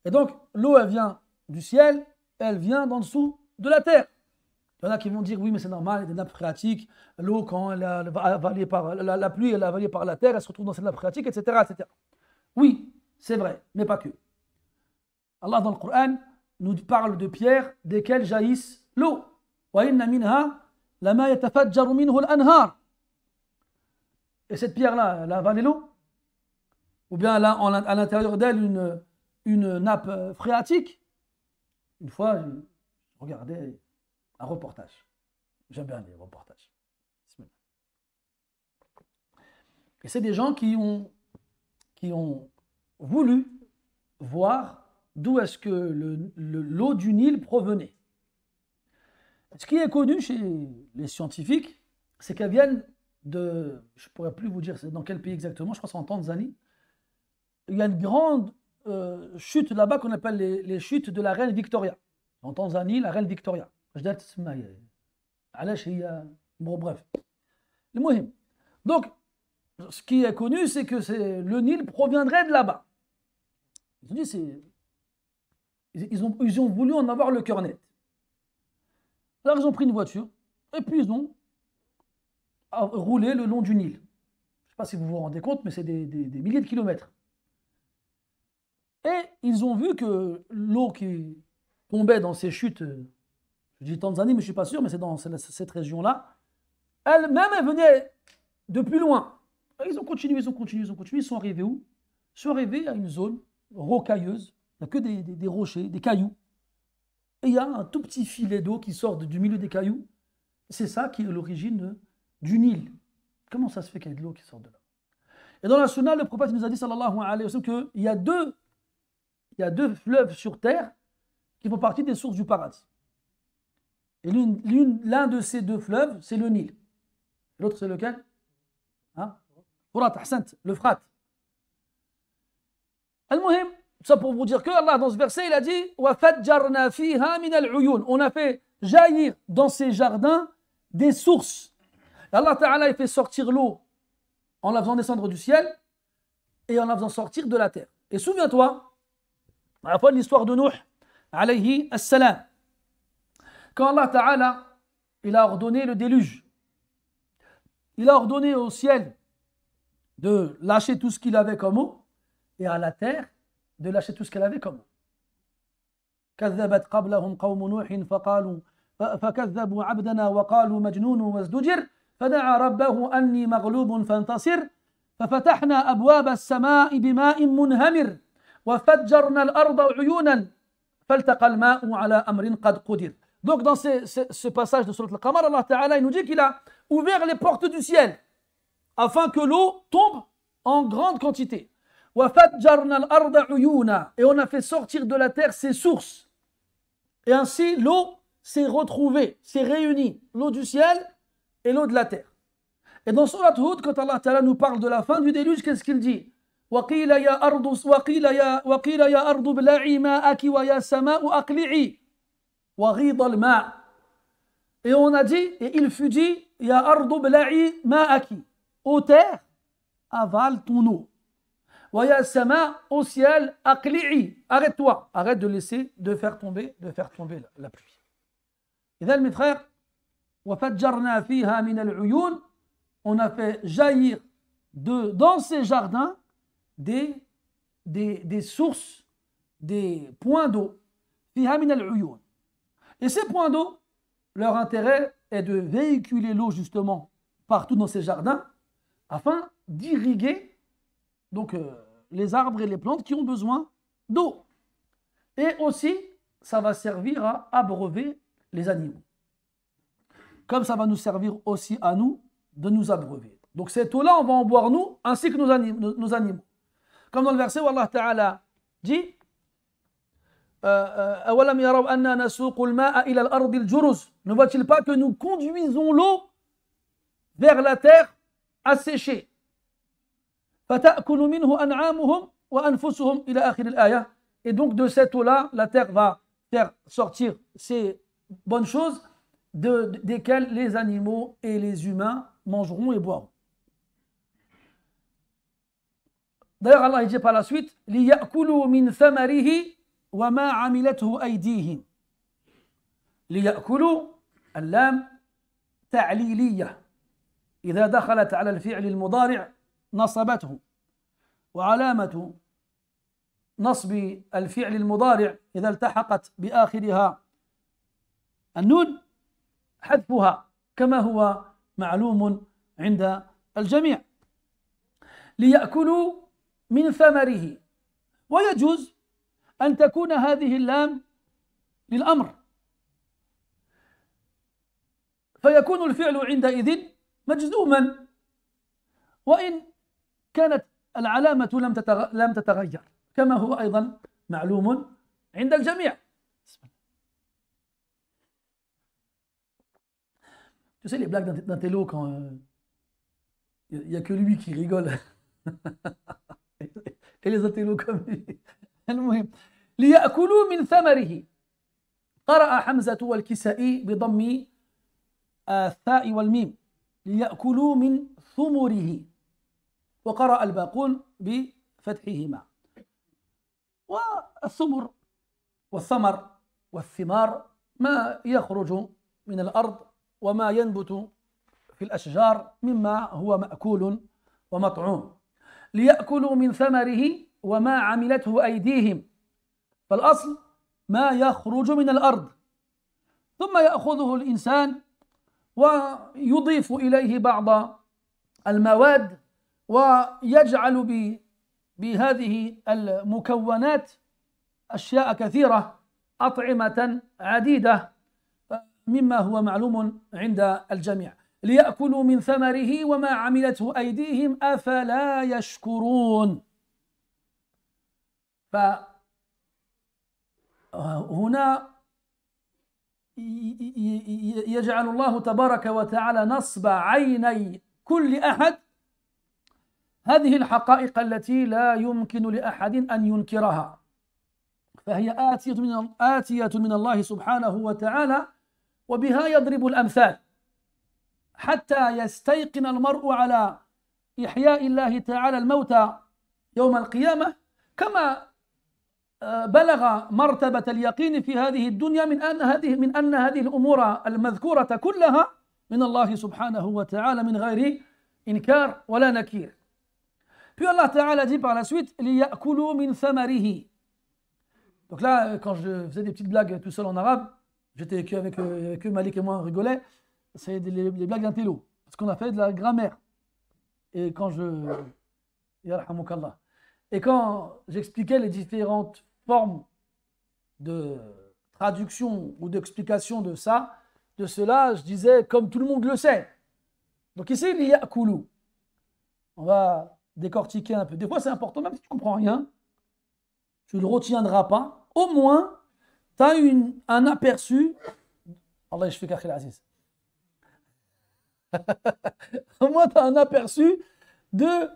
Et donc, l'eau, elle vient du ciel, elle vient d'en dessous de la terre. Il y en a qui vont dire, oui, mais c'est normal, il y a des nappes phréatiques, l'eau, quand elle est avalée par la pluie, elle est avalée par la terre, elle se retrouve dans cette nappe phréatique, etc., etc. Oui, c'est vrai, mais pas que. Allah, dans le Coran, nous parle de pierres desquelles jaillissent l'eau. Wa inna minha lama yatafajjaru minhu al-anhar. Et cette pierre-là, elle a avalé l'eau? Ou bien elle a à l'intérieur d'elle une nappe phréatique? Une fois, je regardais un reportage. J'aime bien les reportages. Et c'est des gens qui ont voulu voir d'où est-ce que l'eau du Nil provenait. Ce qui est connu chez les scientifiques, c'est qu'elles viennent de, je ne pourrais plus vous dire dans quel pays exactement, je crois que c'est en Tanzanie. Il y a une grande chute là-bas qu'on appelle les chutes de la reine Victoria. En Tanzanie, la reine Victoria. Bon, bref. Le muhim. Donc, ce qui est connu, c'est que le Nil proviendrait de là-bas. Ils ont dit, ils ont voulu en avoir le cœur net. Alors, ils ont pris une voiture et puis ils ont roulé le long du Nil. Je ne sais pas si vous vous rendez compte, mais c'est des milliers de kilomètres. Et ils ont vu que l'eau qui tombait dans ces chutes, je dis Tanzanie, mais je ne suis pas sûr, mais c'est dans cette région-là, elle-même, elle venait de plus loin. Et ils ont continué, ils sont arrivés où? Ils sont arrivés à une zone rocailleuse, il n'y a que des rochers, des cailloux. Et il y a un tout petit filet d'eau qui sort du milieu des cailloux. C'est ça qui est l'origine du Nil. Comment ça se fait qu'il y ait de l'eau qui sort de là? Et dans la sunna, le prophète nous a dit, sallallahu alayhi wa sallam, qu'il y a deux fleuves sur terre qui font partie des sources du paradis. Et l'un de ces deux fleuves, c'est le Nil. L'autre, c'est lequel? Furat, Ahsant, le Frat. Al-Muhim, ça pour vous dire que Allah, dans ce verset, il a dit « Wa fajjarna fiha min al-uyun » On a fait jaillir dans ces jardins des sources. Allah Ta'ala, il fait sortir l'eau en la faisant descendre du ciel et en la faisant sortir de la terre. Et souviens-toi, à la fois de l'histoire de Nuh, alayhi as-salam, quand Allah Ta'ala, il a ordonné le déluge, il a ordonné au ciel de lâcher tout ce qu'il avait comme eau et à la terre de lâcher tout ce qu'elle avait comme eau. كذبت قبلهم قوم نوح فكذبوا عبدنا وقالوا مجنون وازدجر فدعا ربه أني مغلوب فانتصر ففتحنا أبواب السماء بماء منهمر وفجرنا الأرض عيونا فالتقى الماء على أمر قد قدر. Donc dans ce passage de Surat Al-Qamar, Allah Ta'ala il nous dit qu'il a ouvert les portes du ciel afin que l'eau tombe en grande quantité. وفجرنا الأرض عيونا, et on a fait sortir de la terre ses sources. Et ainsi l'eau s'est retrouvée, s'est réunie, l'eau du ciel et l'eau de la terre. Et dans Surat Hud, quand Allah Ta'ala nous parle de la fin du déluge, qu'est-ce qu'il dit? وقيل يا أرض ابلعي ماءك ويا سماء أقلعي وغيض الماء. Et on a dit, et il fut dit, يا أرض ابلعي ماءك, ô terre, avale ton eau. ويا سماء, au ciel, أقلعي, arrête-toi, arrête de laisser, de faire tomber la pluie. إذا mes frères, وفجرنا فيها من العيون, on a fait jaillir dans ces jardins des sources, des points d'eau. فيها من العيون. Et ces points d'eau, leur intérêt est de véhiculer l'eau justement partout dans ces jardins afin d'irriguer donc les arbres et les plantes qui ont besoin d'eau. Et aussi, ça va servir à abreuver les animaux. Comme ça va nous servir aussi à nous de nous abreuver. Donc cette eau-là, on va en boire nous, ainsi que nos animaux. Comme dans le verset où Allah Ta'ala dit أَوَلَمْ يَرَوْا أَنَّا نَسُوقُ الْمَاءَ إِلَى الْأَرْضِ الْجُرُزِ. Ne voit-il pas que nous conduisons l'eau vers la terre asséchée? فَتَأْكُلُ مِنْهُ أَنْعَامُهُمْ وَأَنفُسُهُمْ إِلَى آخِرِ الْآيَةِ. Et donc de cette eau-là, la terre va faire sortir ces bonnes choses desquelles les animaux et les humains mangeront et boiront. D'ailleurs, Allah dit par la suite لِيَأْكُلُوا مِنْ ثَمَرِهِ وَمَا عَمِلَتْهُ أَيْدِيهِمْ. لِيَأْكُلُوا اللام تعليلية إذا دخلت على الفعل المضارع نصبته، وعلامة نصب الفعل المضارع إذا التحقت بآخرها النون حذفها كما هو معلوم عند الجميع. ليأكلوا من ثمره. ويجوز أن تكون هذه اللام للأمر فيكون الفعل عندئذ مجزوما وإن كانت العلامة لم تتغير كما هو أيضا معلوم عند الجميع. Tu sais les blagues d'un télo quand il n'y a que lui qui rigole et les intellos comme lui. المهم ليأكلوا من ثمره. قرأ حمزة والكسائي بضم الثاء والميم ليأكلوا من ثمره، وقرأ الباقون بفتحهما. والثمر والثمر والثمار ما يخرج من الأرض وما ينبت في الأشجار مما هو مأكول ومطعوم. ليأكلوا من ثمره وما عملته أيديهم. فالأصل ما يخرج من الأرض ثم يأخذه الإنسان ويضيف إليه بعض المواد ويجعل بهذه المكونات أشياء كثيرة، أطعمة عديدة مما هو معلوم عند الجميع. ليأكلوا من ثمره وما عملته أيديهم أفلا يشكرون. فهنا يجعل الله تبارك وتعالى نصب عيني كل أحد هذه الحقائق التي لا يمكن لأحد أن ينكرها، فهي آتية من الله سبحانه وتعالى، وبها يضرب الأمثال حتى يستيقن المرء على إحياء الله تعالى الموتى يوم القيامة كما بلغ مرتبة اليقين في هذه الدنيا من أن هذه الأمور المذكورة كلها من الله سبحانه وتعالى من غير إنكار ولا نكير. Puis Allah Ta'ala dit par la suite لِيَأْكُلُوا مِنْ ثَمَرِهِ. Donc là, quand je faisais des petites blagues tout seul en arabe, j'étais avec Malik et moi on rigolait, c'est les blagues d'un télo, parce qu'on a fait de la grammaire. Et quand j'expliquais les différentes formes de traduction ou d'explication de cela, je disais comme tout le monde le sait. Donc ici, il y a koulou. On va décortiquer un peu. Des fois, c'est important, même si tu ne comprends rien, tu ne le retiendras pas. Au moins, tu as un aperçu. Allah, je fais Kakhil Aziz. Au moins, tu as un aperçu de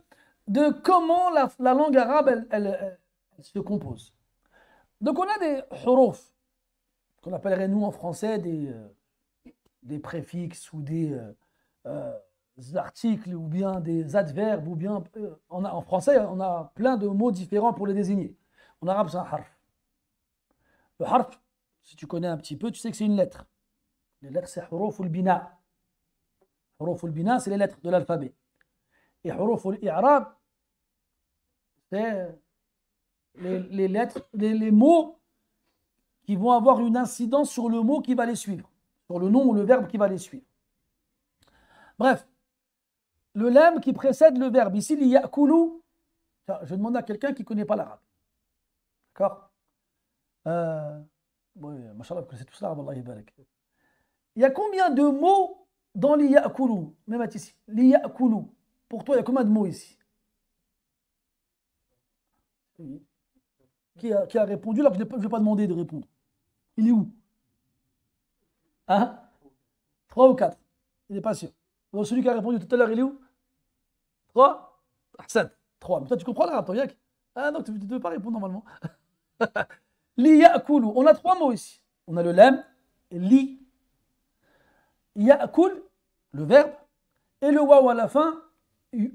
comment la langue arabe elle se compose. Donc, on a des huruf, qu'on appellerait nous en français des préfixes ou des articles ou bien des adverbes ou bien en français on a plein de mots différents pour les désigner. En arabe c'est un harf. Le harf, si tu connais un petit peu, tu sais que c'est une lettre. Les lettres c'est huruf al-bina. Huruf al-bina c'est les lettres de l'alphabet. Et huruf al-i'rab c'est les lettres, les mots qui vont avoir une incidence sur le mot qui va les suivre, sur le nom ou le verbe qui va les suivre. Bref, le lam qui précède le verbe, ici, il y a koulou. Je demande à quelqu'un qui ne connaît pas l'arabe. D'accord oui, machallah, vous connaissez tous l'arabe, Allah yabarak. Il y a combien de mots dans l'iya'koulou? Même ici, l'iya'koulou. Pour toi, il y a combien de mots ici? Qui a répondu là que je ne vais pas demander de répondre? Il est où? Hein? 3 ou 4? Il n'est pas sûr. Donc celui qui a répondu tout à l'heure, il est où? 3? Ahsan. 3. Mais toi, tu comprends l'arabe, toi, Yak? Ah non, tu ne veux pas répondre normalement. Li-ya'kulu. On a 3 mots ici. On a le lam, li. Ya'kul, le verbe, et le waw à la fin,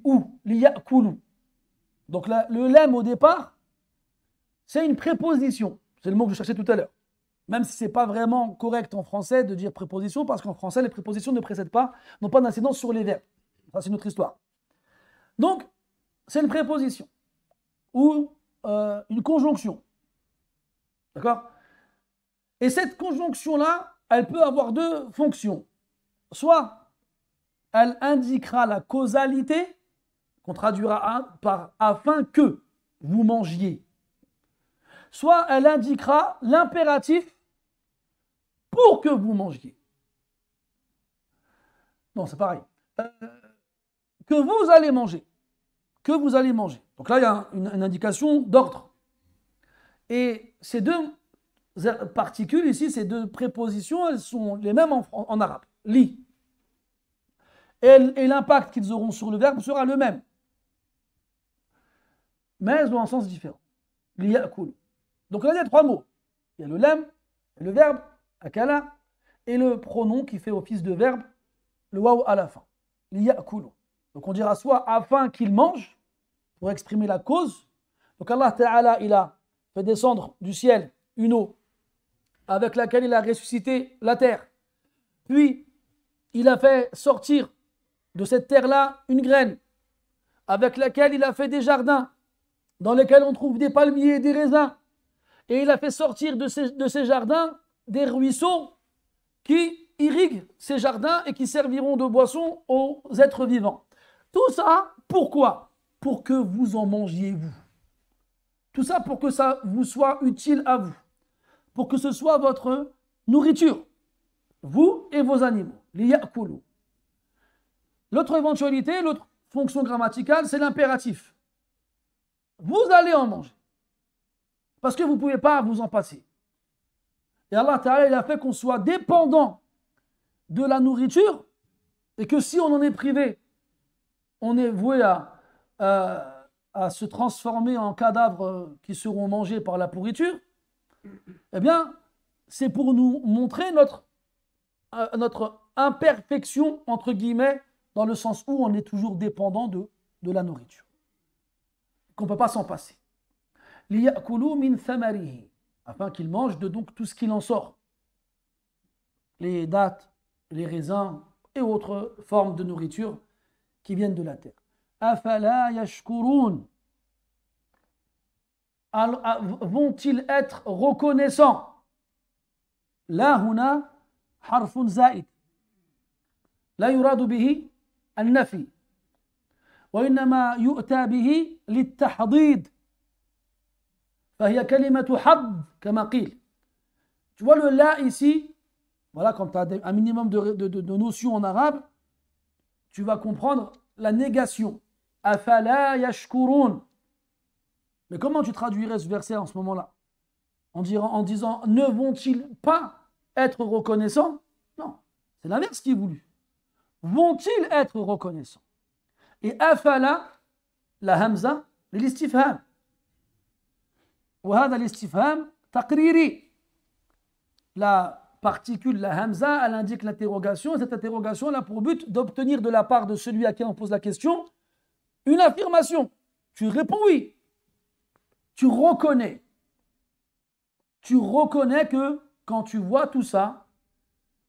ou. Li-ya'kulu. Donc le lam au départ, c'est une préposition. C'est le mot que je cherchais tout à l'heure. Même si ce n'est pas vraiment correct en français de dire préposition, parce qu'en français, les prépositions ne précèdent pas, n'ont pas d'incidence sur les verbes. Ça, c'est notre histoire. Donc, c'est une préposition ou une conjonction. D'accord? Et cette conjonction-là, elle peut avoir 2 fonctions. Soit, elle indiquera la causalité, qu'on traduira par afin que vous mangiez. Soit, elle indiquera l'impératif pour que vous mangiez. Non, c'est pareil. Que vous allez manger. Que vous allez manger. Donc là, il y a une indication d'ordre. Et ces 2 particules ici, ces 2 prépositions, elles sont les mêmes en arabe. Li. Et l'impact qu'ils auront sur le verbe sera le même. Mais elles ont un sens différent. Li ya'kul. Donc là, il y a 3 mots. Il y a le lam, le verbe, akala, et le pronom qui fait office de verbe, le waw à la fin. Li ya'kulu. Donc on dira soit afin qu'il mange, pour exprimer la cause. Donc Allah Ta'ala, il a fait descendre du ciel une eau avec laquelle il a ressuscité la terre. Puis, il a fait sortir de cette terre-là une graine avec laquelle il a fait des jardins dans lesquels on trouve des palmiers et des raisins. Et il a fait sortir de ces jardins des ruisseaux qui irriguent ces jardins et qui serviront de boisson aux êtres vivants. Tout ça, pourquoi? Pour que vous en mangiez, vous. Tout ça pour que ça vous soit utile à vous. Pour que ce soit votre nourriture. Vous et vos animaux. Liya'kulu. L'autre éventualité, l'autre fonction grammaticale, c'est l'impératif. Vous allez en manger. Parce que vous ne pouvez pas vous en passer. Et Allah Ta'ala, il a fait qu'on soit dépendant de la nourriture et que si on en est privé, on est voué à se transformer en cadavres qui seront mangés par la pourriture. Eh bien, c'est pour nous montrer notre imperfection, entre guillemets, dans le sens où on est toujours dépendant de de la nourriture, qu'on ne peut pas s'en passer. لِيَأْكُلُوا مِنْ ثَمَرِهِ, afin qu'ils mangent de donc tout ce qu'il en sort. Les dattes, les raisins et autres formes de nourriture qui viennent de la terre. أَفَلَا يَشْكُرُونَ, vont-ils être reconnaissants? Là, هنا حرف زائد لا يراد به النفي وإنما يؤتى به للتحضيض فهي كلمة حض كما قيل. Tu vois le là ici, voilà, quand tu as un minimum de notions en arabe, tu vas comprendre la négation. أَفَلَا يَشْكُرُونَ. Mais comment tu traduirais ce verset en ce moment-là? En disant ne vont-ils pas être reconnaissants? Non, c'est l'inverse qui est voulu. Vont-ils être reconnaissants? Et afala, la hamza, l'istifham. وهذا الاستفهام تقريري. La particule, la hamza, elle indique l'interrogation, et cette interrogation a pour but d'obtenir de la part de celui à qui on pose la question une affirmation. Tu réponds oui. Tu reconnais que quand tu vois tout ça,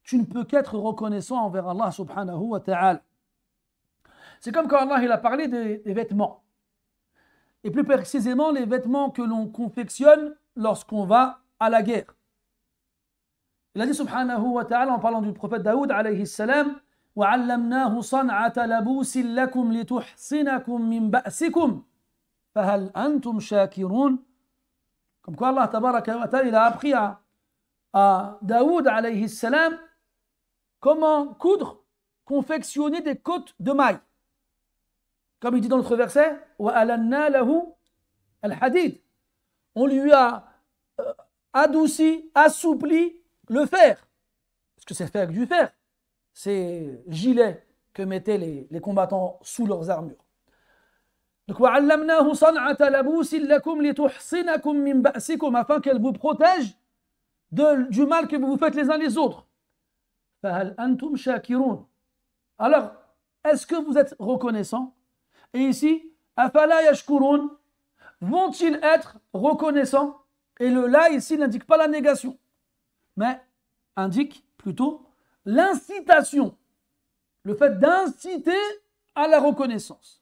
tu ne peux qu'être reconnaissant envers Allah subhanahu wa ta'ala. C'est comme quand Allah il a parlé des vêtements. Et plus précisément, les vêtements que l'on confectionne lorsqu'on va à la guerre. Il a dit subhanahu wa ta'ala en parlant du prophète Daoud alayhi salam وَعَلَّمْنَاهُ صَنْعَةَ لَبُوسٍ لَكُمْ لِتُحْصِنَكُمْ مِنْ بَأْسِكُمْ فَهَلْ أَنْتُمْ شَاكِرُونَ. Comme quoi Allah tabaraka wa ta'ala il a appris à Daoud alayhi salam comment coudre, confectionner des côtes de mailles. Comme il dit dans notre verset, وَأَلَنَّا لَهُ الْحَدِيدِ. On lui a adouci, assoupli le fer. Parce que c'est fait avec du fer. Ces gilets que mettaient les combattants sous leurs armures. Donc, وَعَلَّمْنَاهُ صَنْعَةَ لَبُوسٍ لَكُمْ لِتُحْصِنَكُمْ مِنْ بَأْسِكُمْ, afin qu'elle vous protège du mal que vous faites les uns les autres. فَهَلْ أَنْتُمْ شَاكِرُونَ. Alors, est-ce que vous êtes reconnaissants? Et ici, أَفَلَا يَشْكُرُونَ, vont-ils être reconnaissants? Et le là ici n'indique pas la négation, mais indique plutôt l'incitation, le fait d'inciter à la reconnaissance.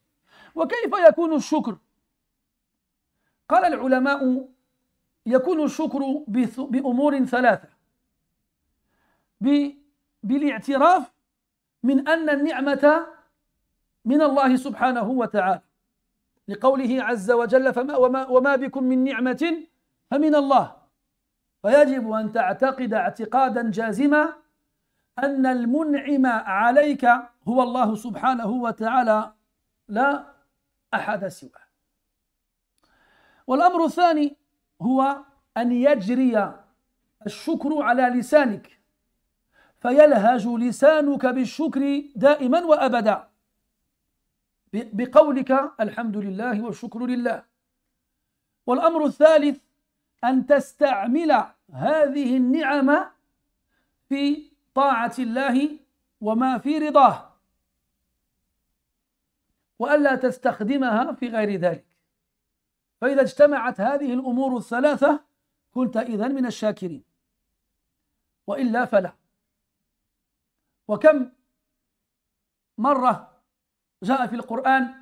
وكيف يكون الشكر؟ قال العلماء يكون الشكر بأمور ثلاثة. بالاعتراف من أن النعمة من الله سبحانه وتعالى لقوله عز وجل وما بكم من نعمة فمن الله فيجب أن تعتقد اعتقادا جازما أن المنعم عليك هو الله سبحانه وتعالى لا أحد سواه. والأمر الثاني هو أن يجري الشكر على لسانك فيلهج لسانك بالشكر دائما وأبدا بقولك الحمد لله والشكر لله. والأمر الثالث أن تستعمل هذه النعم في طاعة الله وما في رضاه وألا تستخدمها في غير ذلك. فإذا اجتمعت هذه الأمور الثلاثة كنت إذن من الشاكرين وإلا فلا. وكم مرة جاء في القرآن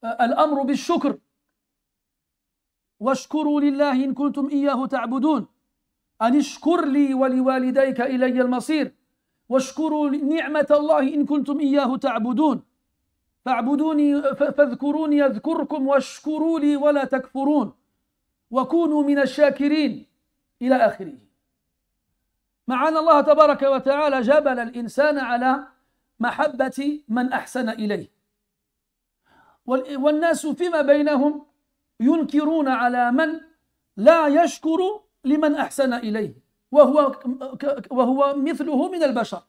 الأمر بالشكر واشكروا لله إن كنتم إياه تعبدون أن اشكر لي ولوالديك إلي المصير واشكروا نعمة الله إن كنتم إياه تعبدون فاعبدوني فاذكروني يذكركم واشكروا لي ولا تكفرون وكونوا من الشاكرين إلى آخره. مع أن الله تبارك وتعالى جبل الإنسان على محبة من أحسن إليه والناس فيما بينهم ينكرون على من لا يشكر لمن أحسن إليه وهو مثله من البشر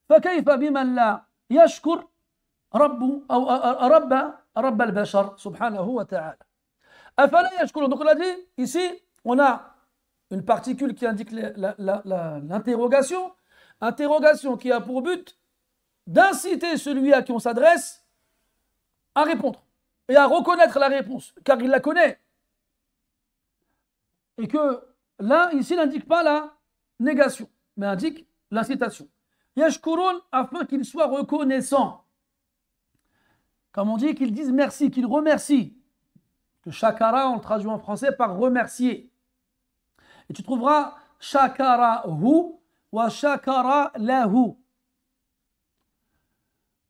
فكيف بمن لا يشكر رب البشر سبحانه وتعالى. أفلا يشكرون. Donc on a dit ici on a une particule qui indique l'interrogation qui a pour but d'inciter celui à qui on s'adresse à répondre et à reconnaître la réponse, car il la connaît. Et que là, ici, n'indique pas la négation, mais indique l'incitation. Yashkurun, afin qu'ils soient reconnaissants. Comme on dit, qu'ils disent merci, qu'ils remercient. Que shakara, on le traduit en français par remercier. Et tu trouveras shakarahu wa shakara lahu.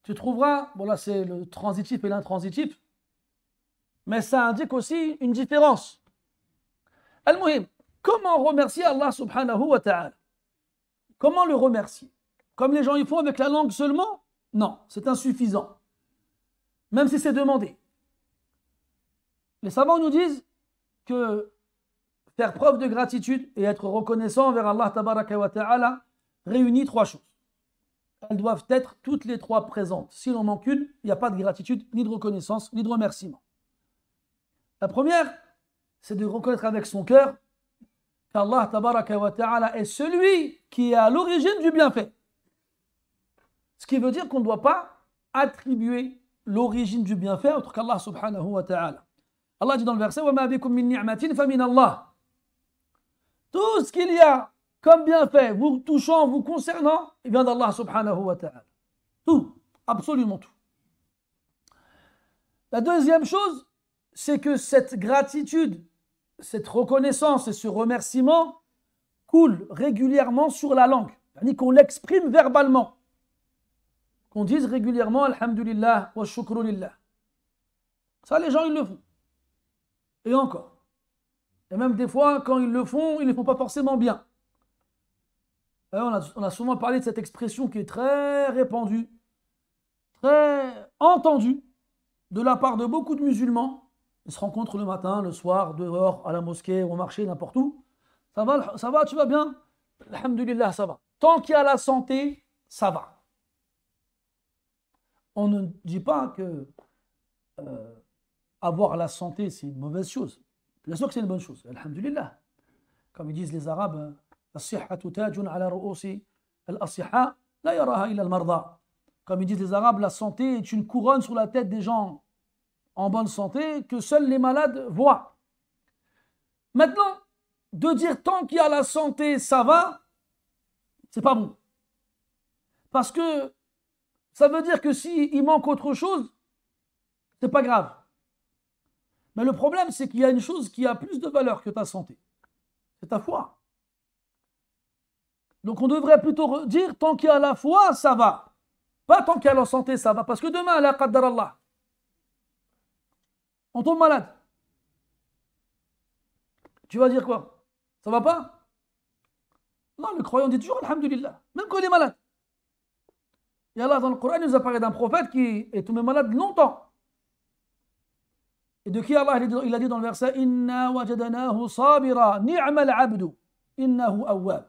Tu trouveras, bon là c'est le transitif et l'intransitif, mais ça indique aussi une différence. Al-Muhim, comment remercier Allah subhanahu wa ta'ala? Comment le remercier? Comme les gens y font avec la langue seulement? Non, c'est insuffisant. Même si c'est demandé. Les savants nous disent que faire preuve de gratitude et être reconnaissant envers Allah tabaraka wa ta'ala réunit trois choses. Elles doivent être toutes les trois présentes. Si l'on manque une, il n'y a pas de gratitude, ni de reconnaissance, ni de remerciement. La première, c'est de reconnaître avec son cœur qu'Allah tabaraka wa ta'ala est celui qui est à l'origine du bienfait. Ce qui veut dire qu'on ne doit pas attribuer l'origine du bienfait autre qu'Allah subhanahu wa ta'ala. Allah dit dans le verset وَمَا بِكُم مِّن نِعْمَةٍ فَمِنَ اللَّهِ. Tout ce qu'il y a comme bienfait vous touchant, vous concernant, il vient d'Allah subhanahu wa ta'ala. Tout, absolument tout. La deuxième chose, c'est que cette gratitude, cette reconnaissance et ce remerciement coulent régulièrement sur la langue. C'est-à-dire qu'on l'exprime verbalement. Qu'on dise régulièrement Alhamdulillah wa shukru lillah. Ça, les gens, ils le font. Et encore. Et même des fois, quand ils le font, ils ne le font pas forcément bien. On a souvent parlé de cette expression qui est très répandue, très entendue de la part de beaucoup de musulmans. Ils se rencontrent le matin, le soir, dehors, à la mosquée, au marché, n'importe où. Ça va, tu vas bien? Alhamdulillah, ça va. Tant qu'il y a la santé, ça va. On ne dit pas que avoir la santé, c'est une mauvaise chose. Bien sûr que c'est une bonne chose. Alhamdulillah. Comme ils disent les Arabes, comme ils disent les Arabes, la santé est une couronne sur la tête des gens en bonne santé que seuls les malades voient. Maintenant, de dire tant qu'il y a la santé, ça va, c'est pas bon. Parce que ça veut dire que s'il manque autre chose, c'est pas grave. Mais le problème, c'est qu'il y a une chose qui a plus de valeur que ta santé. C'est ta foi. Donc on devrait plutôt dire tant qu'il y a la foi, ça va. Pas tant qu'il y a la santé, ça va. Parce que demain, la qaddar Allah, on tombe malade. Tu vas dire quoi? Ça va pas? Non, le croyant dit toujours Alhamdulillah, même quand il est malade. Et Allah, dans le Coran, il nous a parlé d'un prophète qui est tombé malade longtemps. Et de qui Allah il a dit dans le verset Inna wajadanahu sabira ni'mal abdu innahu awwab.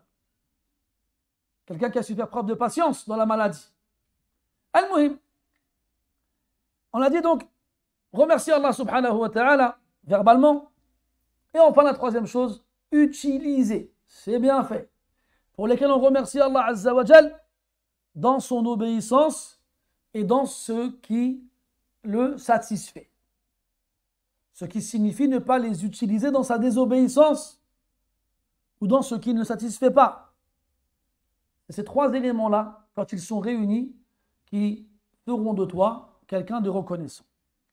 Quelqu'un qui a su faire preuve de patience dans la maladie. Al-Muhim. On a dit donc remercier Allah subhanahu wa ta'ala verbalement. Et enfin la troisième chose, utiliser ces bienfaits pour lesquels on remercie Allah azza wa jal dans son obéissance et dans ce qui le satisfait. Ce qui signifie ne pas les utiliser dans sa désobéissance ou dans ce qui ne le satisfait pas. C'est ces trois éléments-là, quand ils sont réunis, qui feront de toi quelqu'un de reconnaissant.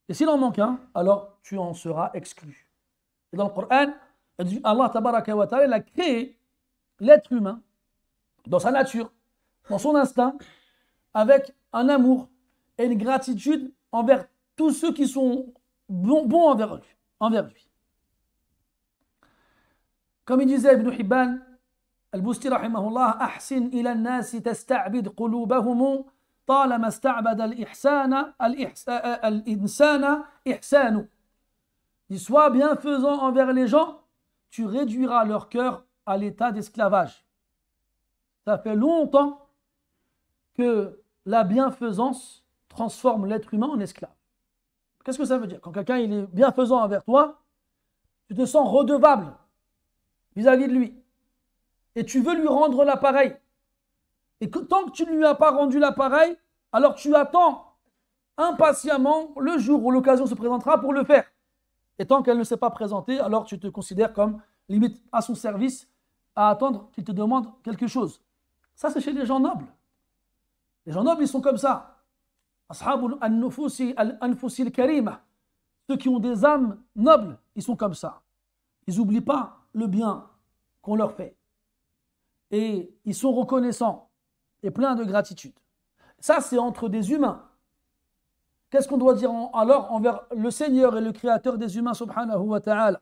Et s'il en manque un, alors tu en seras exclu. Et dans le Coran, Allah tabaraka wa ta'ala a créé l'être humain dans sa nature, dans son instinct, avec un amour et une gratitude envers tous ceux qui sont bons envers lui. Comme il disait Ibn Hibban, Al-Busti rahimahullah, Ahsin ila an-nasi tasta'bid qulubahum talama sta'bada al-insana ihsanu. Il soit bienfaisant envers les gens, tu réduiras leur cœur à l'état d'esclavage. Ça fait longtemps que la bienfaisance transforme l'être humain en esclave. Qu'est-ce que ça veut dire? Quand quelqu'un il est bienfaisant envers toi, tu te sens redevable vis-à-vis de lui. Et tu veux lui rendre l'appareil. Et tant que tu ne lui as pas rendu l'appareil, alors tu attends impatiemment le jour où l'occasion se présentera pour le faire. Et tant qu'elle ne s'est pas présentée, alors tu te considères comme limite à son service, à attendre qu'il te demande quelque chose. Ça, c'est chez les gens nobles. Les gens nobles, ils sont comme ça. Ashabul an-nufusi al-anfusi al-karima. Ceux qui ont des âmes nobles, ils sont comme ça. Ils n'oublient pas le bien qu'on leur fait. Et ils sont reconnaissants et pleins de gratitude. Ça, c'est entre des humains. Qu'est-ce qu'on doit dire alors envers le Seigneur et le Créateur des humains, subhanahu wa ta'ala?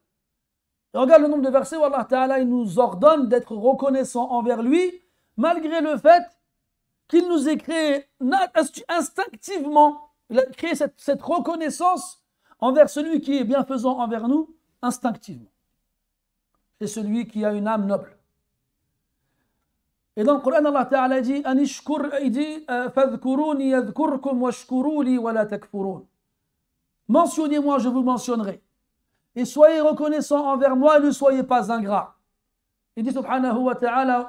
Et regarde le nombre de versets où Allah ta'ala il nous ordonne d'être reconnaissants envers lui, malgré le fait qu'il nous ait créé instinctivement. Il a créé cette reconnaissance envers celui qui est bienfaisant envers nous, instinctivement. C'est celui qui a une âme noble. Et dans le Coran, Allah Ta'ala dit Fadhkuruni yadhkurkum washkuruli wa la takfurun. Mentionnez-moi, je vous mentionnerai. Et soyez reconnaissants envers moi et ne soyez pas ingrats. Il dit subhanahu wa ta'ala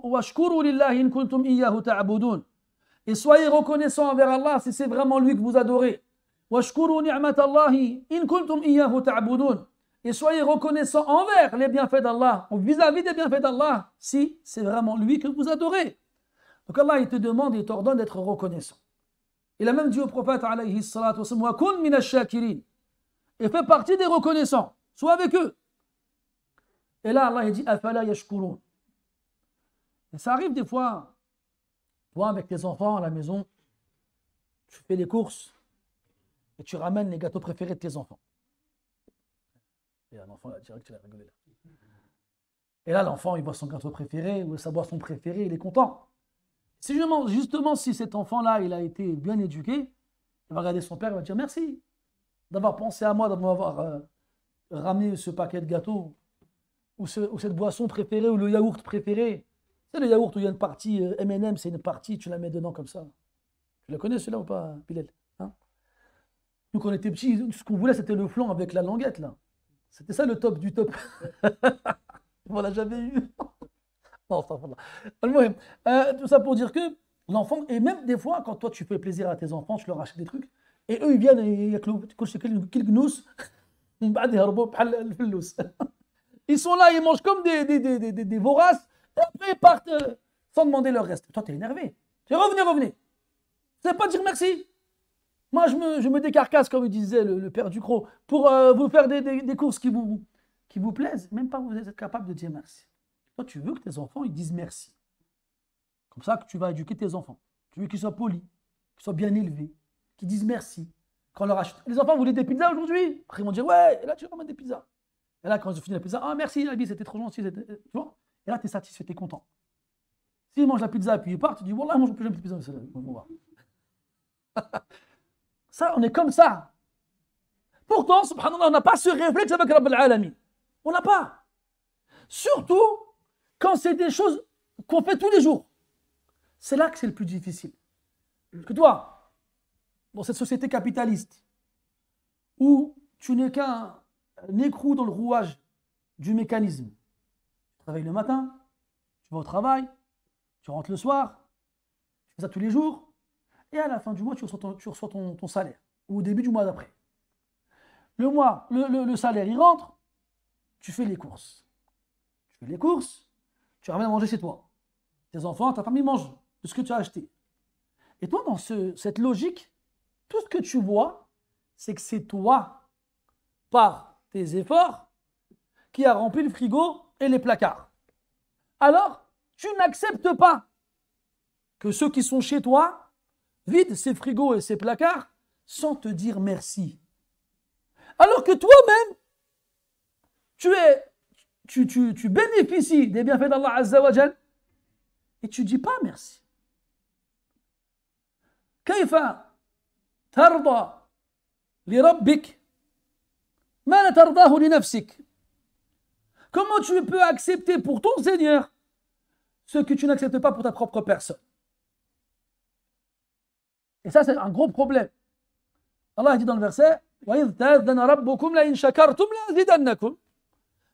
washkuru lillahi in kuntum iyyahu ta'budun. Et soyez reconnaissants envers Allah si c'est vraiment lui que vous adorez. Washkuru ni'matallahi in kuntum iyyahu ta'budun. Et soyez reconnaissants envers les bienfaits d'Allah, vis-à-vis des bienfaits d'Allah, si c'est vraiment lui que vous adorez. Donc Allah, il te demande et t'ordonne d'être reconnaissant. Il a même dit au prophète, alayhi salatu wasallam, wa kun minash shakirin. Et fais partie des reconnaissants. Sois avec eux. Et là, Allah, il dit, afala yashkurun. Et ça arrive des fois, toi, avec tes enfants à la maison, tu fais les courses et tu ramènes les gâteaux préférés de tes enfants. Et un enfant, là, direct, tu vas rigoler là. Et là, l'enfant, il voit son gâteau préféré ou sa boisson préférée, il est content. Si justement, si cet enfant-là, il a été bien éduqué, il va regarder son père, il va dire merci d'avoir pensé à moi, d'avoir ramené ce paquet de gâteaux ou cette boisson préférée ou le yaourt préféré. C'est le yaourt où il y a une partie M&M, c'est une partie, tu la mets dedans comme ça. Tu le connais celui-là ou pas, Bilal, hein? Nous, quand on était petits, ce qu'on voulait, c'était le flan avec la languette, là. C'était ça le top du top. On l'a jamais eu. Non, tout ça pour dire que l'enfant, et même des fois, quand toi tu fais plaisir à tes enfants, tu leur achètes des trucs, et eux ils viennent et ils sont là, ils mangent comme des voraces, et après ils partent sans demander leur reste. Toi, tu es énervé. Tu dis revenez. Tu ne sais pas dire merci. Moi, je me décarcasse, comme il disait le père Ducrot, pour vous faire des courses qui vous plaisent. Même pas vous êtes capable de dire merci. Toi, tu veux que tes enfants ils disent merci. Comme ça que tu vas éduquer tes enfants. Tu veux qu'ils soient polis, qu'ils soient bien élevés, qu'ils disent merci. Quand on leur achète. Les enfants voulaient des pizzas aujourd'hui. Après, ils vont dire ouais, et là, tu ramènes des pizzas. Et là, quand ils ont fini la pizza, ah merci, Nabi, c'était trop gentil. Tu vois? Et là, tu es satisfait, tu es content. S'ils mangent la pizza et puis ils partent, tu dis wallah, mange plus jamais de pizza. On va voir. Ça, on est comme ça. Pourtant, subhanallah, on n'a pas ce réflexe avec Rabb al-Alamin. On n'a pas. Surtout quand c'est des choses qu'on fait tous les jours. C'est là que c'est le plus difficile. Parce que toi, dans cette société capitaliste, où tu n'es qu'un écrou dans le rouage du mécanisme, tu travailles le matin, tu vas au travail, tu rentres le soir, tu fais ça tous les jours, et à la fin du mois, tu reçois ton salaire, ou au début du mois d'après. Le salaire, il rentre, tu fais les courses. Tu ramènes à manger chez toi. Tes enfants, ta famille mangent de ce que tu as acheté. Et toi, dans cette logique, tout ce que tu vois, c'est que c'est toi, par tes efforts, qui a rempli le frigo et les placards. Alors, tu n'acceptes pas que ceux qui sont chez toi vident ces frigos et ces placards sans te dire merci. Alors que toi-même, tu bénéficies des bienfaits d'Allah Azza wa Jal et tu ne dis pas merci. كيف ترضى لربك ما لا ترضاه لنفسك? Comment tu peux accepter pour ton Seigneur ce que tu n'acceptes pas pour ta propre personne? Et ça, c'est un gros problème. Allah dit dans le verset وَإِذْ تَأْذَنَ رَبُّكُمْ لَإِنْ شَكَرْتُمْ لَأَزِيدَنَّكُمْ.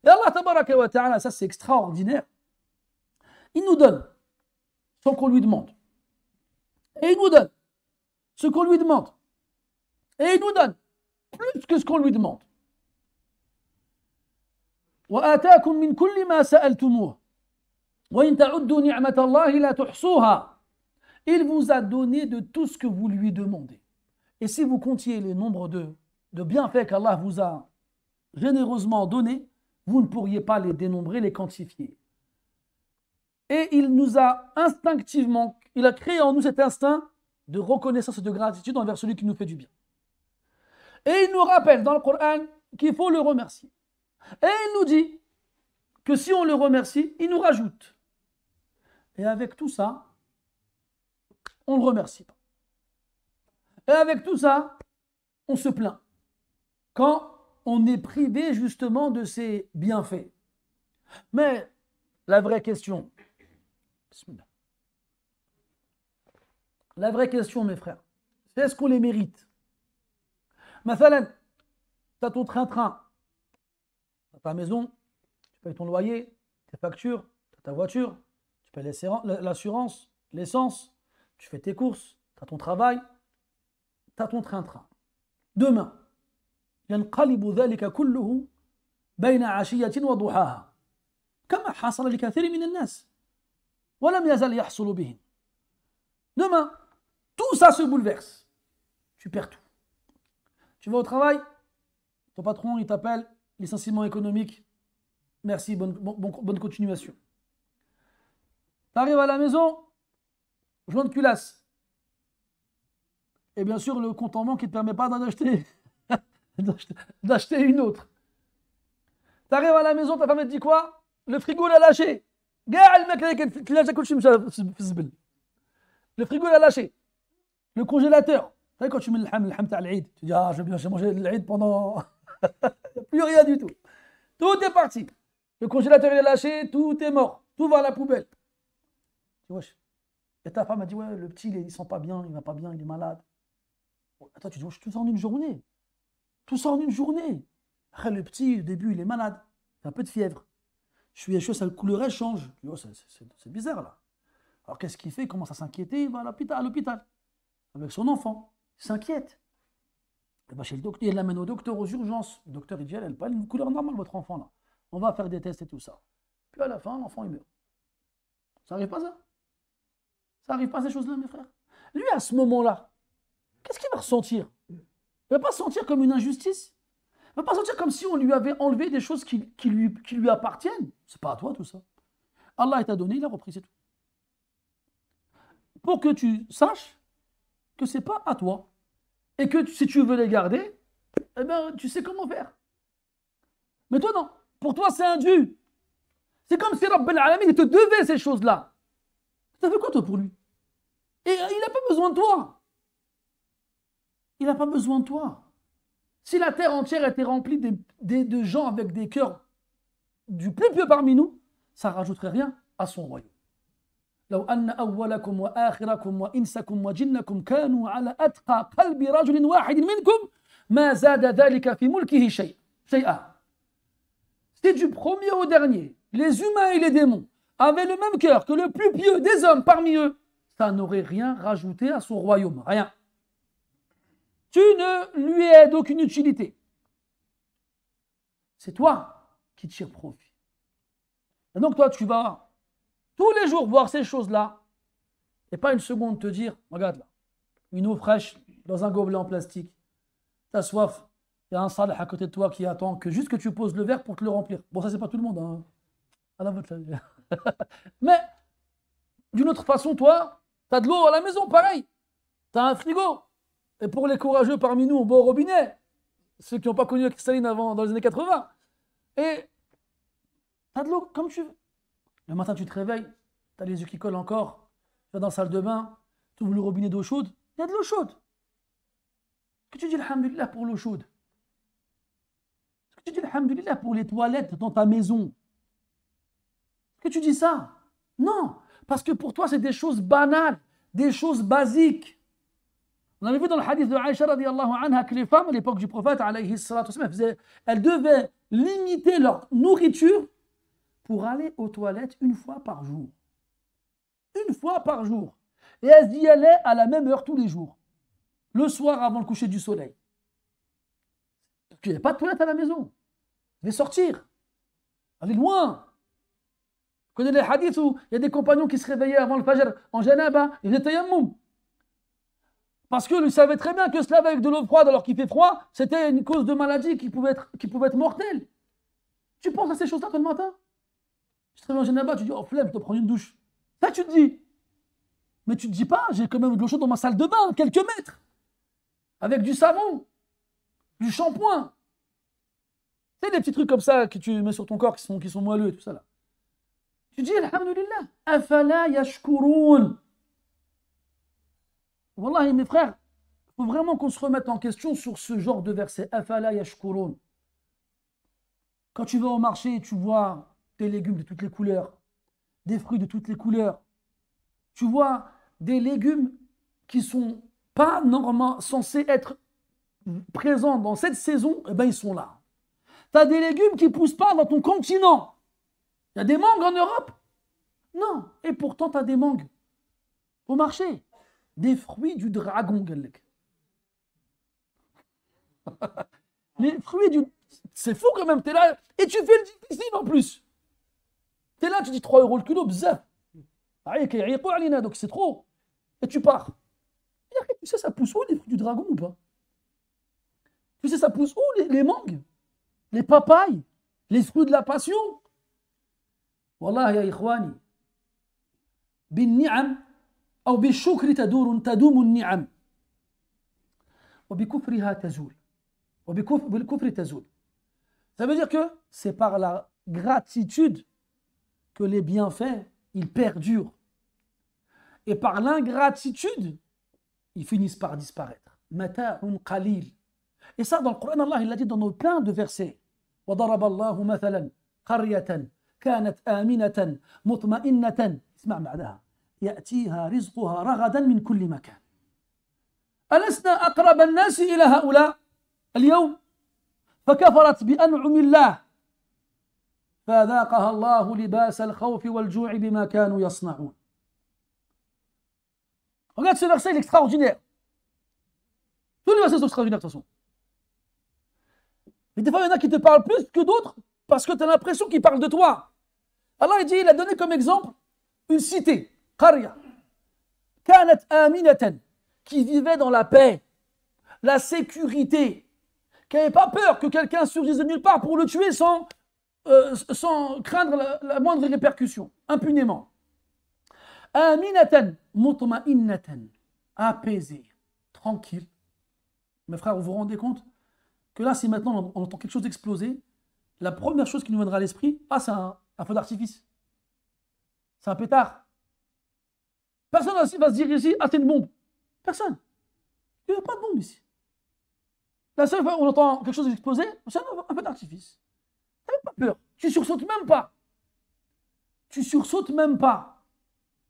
Et Allah tabaraka wa ta'ala, ça c'est extraordinaire, il nous donne sans qu'on lui demande. Et il nous donne ce qu'on lui demande. Et il nous donne plus que ce qu'on lui demande. وآتاكم من كل ما سألتموه وإن تعدوا نعمة الله لا تحصوها. Il vous a donné de tout ce que vous lui demandez. Et si vous comptiez les nombres de bienfaits qu'Allah vous a généreusement donnés, vous ne pourriez pas les dénombrer, les quantifier. Et il nous a instinctivement, il a créé en nous cet instinct de reconnaissance et de gratitude envers celui qui nous fait du bien. Et il nous rappelle dans le Coran qu'il faut le remercier. Et il nous dit que si on le remercie, il nous rajoute. Et avec tout ça, on ne le remercie pas. Et avec tout ça, on se plaint. Quand on est privé justement de ses bienfaits. Mais la vraie question, mes frères, c'est est-ce qu'on les mérite? Mathalan, tu as ton train-train, tu as ta maison, tu payes ton loyer, tes factures, tu as ta voiture, tu payes l'assurance, l'essence, tu fais tes courses, tu as ton travail, tu as ton train-train. Demain, ينقلب ذلك كله بين عشية وضحاها كما حصل لكثير من الناس ولم يزل يحصل بهم. Demain, tout ça se bouleverse. Tu perds tout. Tu vas au travail, ton patron, il t'appelle, licenciement économique, merci, bonne continuation. Tu arrives à la maison, joint de culasse. Et bien sûr, le compte en banque, il ne te permet pas d'acheter une autre. Tu arrives à la maison, ta femme te dit quoi? Le frigo l'a lâché. Le frigo l'a lâché. Le congélateur. Tu sais, quand tu mets le ham t'as l'Eid, tu dis, ah, j'ai mangé l'Eid pendant. Plus rien du tout. Tout est parti. Le congélateur il est lâché, tout est mort. Tout va à la poubelle. Tu vois, et ta femme a dit, ouais, le petit, il sent pas bien, il va pas bien, il est malade. Attends, tu dis, tout ça en une journée. Tout ça en une journée. Après, le petit, au début, il est malade. Il a un peu de fièvre. Je suis chaud, sa couleur change. Tu vois, c'est bizarre là. Alors qu'est-ce qu'il fait? Il commence à s'inquiéter, il va à l'hôpital. Avec son enfant. Il s'inquiète. Il va chez le docteur, il l'amène au docteur aux urgences. Le docteur, il dit, elle n'a pas une couleur normale, votre enfant là. On va faire des tests et tout ça. Puis à la fin, l'enfant, il meurt. Ça n'arrive pas ça? Ça n'arrive pas ces choses-là, mes frères? Lui, à ce moment-là, qu'est-ce qu'il va ressentir? Il ne va pas sentir comme une injustice. Il ne va pas sentir comme si on lui avait enlevé des choses qui lui appartiennent. C'est pas à toi tout ça. Allah t'a donné, il a repris, c'est tout. Pour que tu saches que ce n'est pas à toi. Et que si tu veux les garder, eh bien, tu sais comment faire. Mais toi, non. Pour toi, c'est un dû. C'est comme si Rabbil Alamin, il te devait ces choses-là. Tu as fait quoi, toi, pour lui? Et il n'a pas besoin de toi. Il n'a pas besoin de toi. Si la terre entière était remplie de gens avec des cœurs du plus pieux parmi nous, ça ne rajouterait rien à son royaume. لو أن أولكم وآخركم وإنسكم وجنكم كانوا على أتقى قلب رجل واحد منكم ما زاد ذلك في ملكه شيئا. C'est du premier au dernier. Les humains et les démons avaient le même cœur que le plus pieux des hommes parmi eux. Ça n'aurait rien rajouté à son royaume. Rien. Tu ne lui es d'aucune utilité. C'est toi qui tires profit. Et donc toi, tu vas tous les jours voir ces choses-là et pas une seconde te dire, regarde là, une eau fraîche dans un gobelet en plastique. Tu as soif, il y a un salih à côté de toi qui attend que juste que tu poses le verre pour te le remplir. Bon, ça, c'est pas tout le monde. Hein. À la votre Mais d'une autre façon, toi, tu as de l'eau à la maison, pareil. Tu as un frigo. Et pour les courageux parmi nous, on boit au robinet. Ceux qui n'ont pas connu la cristalline avant, dans les années 80. Et tu as de l'eau comme tu veux. Le matin, tu te réveilles, tu as les yeux qui collent encore, tu vas dans la salle de bain, tu ouvres le robinet d'eau chaude, il y a de l'eau chaude. Est-ce que tu dis alhamdulillah pour l'eau chaude? Est-ce que tu dis alhamdulillah pour les toilettes dans ta maison? Est-ce que tu dis ça? Non, parce que pour toi, c'est des choses banales, des choses basiques. On avait vu dans le hadith de Aïcha radiallahu anha que les femmes à l'époque du prophète, alayhi salatu wassalam, elles devaient limiter leur nourriture pour aller aux toilettes une fois par jour. Une fois par jour. Et elles y allaient à la même heure tous les jours. Le soir avant le coucher du soleil. Tu n'as pas de toilette à la maison. Je vais sortir. Aller loin. Vous connaissez les hadiths où il y a des compagnons qui se réveillaient avant le fajr en janaba, ils faisaient tayammum. Parce qu'ils savaient très bien que se laver avec de l'eau froide alors qu'il fait froid, c'était une cause de maladie qui pouvait être mortelle. Tu penses à ces choses-là tout le matin? Tu te réveilles en janaba, tu dis, oh flemme, je dois prendre une douche. Ça tu te dis. Mais tu te dis pas, j'ai quand même de l'eau chaude dans ma salle de bain, quelques mètres. Avec du savon, du shampoing. Tu sais, des petits trucs comme ça que tu mets sur ton corps qui sont moelleux et tout ça là. Tu dis, alhamdulillah, afala yashkurun. Wallahi, mes frères, il faut vraiment qu'on se remette en question sur ce genre de verset. Afala yashkurun. Quand tu vas au marché, tu vois des légumes de toutes les couleurs, des fruits de toutes les couleurs. Tu vois des légumes qui ne sont pas normalement censés être présents dans cette saison, eh bien ils sont là. Tu as des légumes qui ne poussent pas dans ton continent. Il y a des mangues en Europe? Non. Et pourtant, tu as des mangues au marché. Des fruits du dragon, Galek. Les fruits du... C'est fou quand même, tu es là et tu fais le difficile en plus. Tu es là, tu dis 3 € le kilo, bzaf. Donc c'est trop. Et tu pars. Et tu sais, ça pousse où les fruits du dragon ou pas? Tu sais, ça pousse où les mangues, les papayes, les fruits de la passion? Wallah ya ikhwani, bin ni'am, ou bi shukri tadoum ni'am, ou bi kufriha tazoul, ou bi kufri tazoul. Ça veut dire que c'est par la gratitude que les bienfaits, ils perdurent. Et par l'ingratitude, ils finissent par disparaître. Mata'un qalil. Et ça, dans le Coran, Allah, il l'a dit dans plein de versets. وَضَرَبَ اللَّهُ مَثَلًا قَرْيَةً كَانَتْ آمِنَةً مُطْمَئِنَّةً اسمع بعدها يأتيها رزقها رغدا من كل مكان ألسنا أقرب الناس إلى هؤلاء اليوم فكفرت بأنعم الله فذاقها الله لباس الخوف والجوع بما كانوا يصنعون. Regarde ce verset, il est extraordinaire. Tous les versets sont extraordinaires de toute façon. Mais des fois, il y en a qui te parlent plus que d'autres parce que tu as l'impression qu'ils parlent de toi. Allah il dit, il a donné comme exemple une cité, Qarya, Kanat Aminatan, qui vivait dans la paix, la sécurité, qui n'avait pas peur que quelqu'un surgisse de nulle part pour le tuer sans craindre la moindre répercussion, impunément. Aminatan, mutma'innatan, apaisé, tranquille. Mes frères, vous vous rendez compte que là, si maintenant on entend quelque chose exploser, la première chose qui nous viendra à l'esprit, c'est un feu d'artifice. C'est un pétard. Personne va se dire ici, c'est une bombe. Personne. Il n'y a pas de bombe ici. La seule fois où on entend quelque chose exploser, c'est un feu d'artifice. Tu n'as même pas peur. Tu sursautes même pas. Tu sursautes même pas.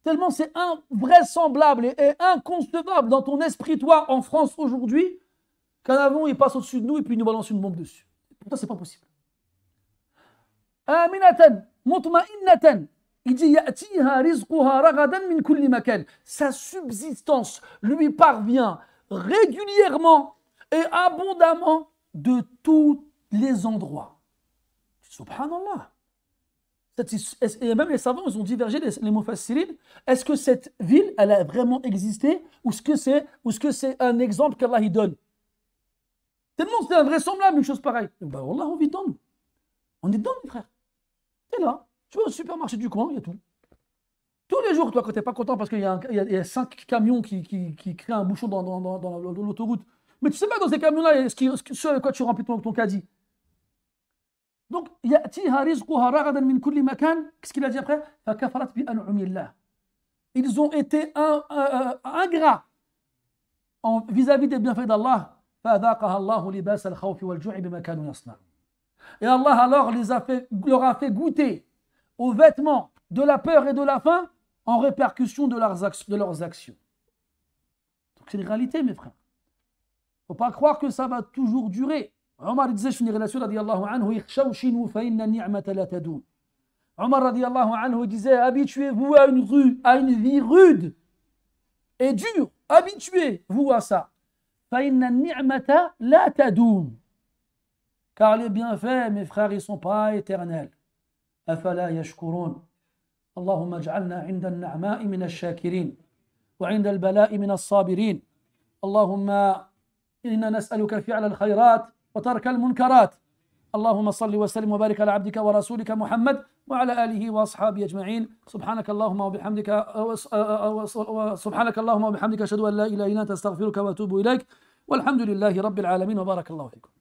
Tellement c'est invraisemblable et inconcevable dans ton esprit, toi, en France aujourd'hui, qu'un avion, il passe au-dessus de nous et puis il nous balance une bombe dessus. Pourtant, c'est pas possible. Aminatan, mutma'innatan. Il dit ya'tiha rizquha ragadan min kulli makan. Sa subsistance lui parvient régulièrement et abondamment de tous les endroits. Subhanallah. Et même les savants, ils ont divergé, les mufassirin. Est-ce que cette ville, elle a vraiment existé ou est-ce que c'est un exemple qu'Allah y donne? Tellement c'est invraisemblable une chose pareille. Ben Wallah, on vit dedans, nous. On est dedans, mes frères. T'es là, tu vas au supermarché du coin, il y a tout. Tous les jours, toi, quand t'es pas content parce qu'il y a 5 camions qui créent un bouchon dans l'autoroute. Mais tu sais pas dans ces camions-là, ce avec quoi tu remplis ton caddie. Donc, ya'tiha rizquha ragadan min kulli makan. Qu'est-ce qu'il a dit après? Fakafarat bi an'umillah. Ils ont été ingrats vis-à-vis des bienfaits d'Allah. فذاقها الله لباس الخوف والجوع بما كانوا يصنعون. Et Allah alors leur a fait goûter aux vêtements de la peur et de la faim en répercussion de leurs actions. Donc c'est une réalité, mes frères. Il ne faut pas croire que ça va toujours durer. Omar disait sur une relation, radiyallahu anhu, ikhshawshinu fa inna ni'mata la tadoum. Omar radiyallahu anhu disait, habituez-vous à une vie rude et dure. Habituez-vous à ça. فإن النعمة لا تدوم. car les bienfaits, mes frères, ils ne sont pas éternels. أفلا يشكرون اللهم اجعلنا عند النعماء من الشاكرين وعند البلاء من الصابرين. اللهم إنا نسألك فعل الخيرات وترك المنكرات. اللهم صل وسلم وبارك على عبدك ورسولك محمد وعلى آله وأصحابه أجمعين. سبحانك اللهم وبحمدك أشهد أن لا إله إلا أنت أستغفرك وأتوب إليك والحمد لله رب العالمين وبارك الله فيكم.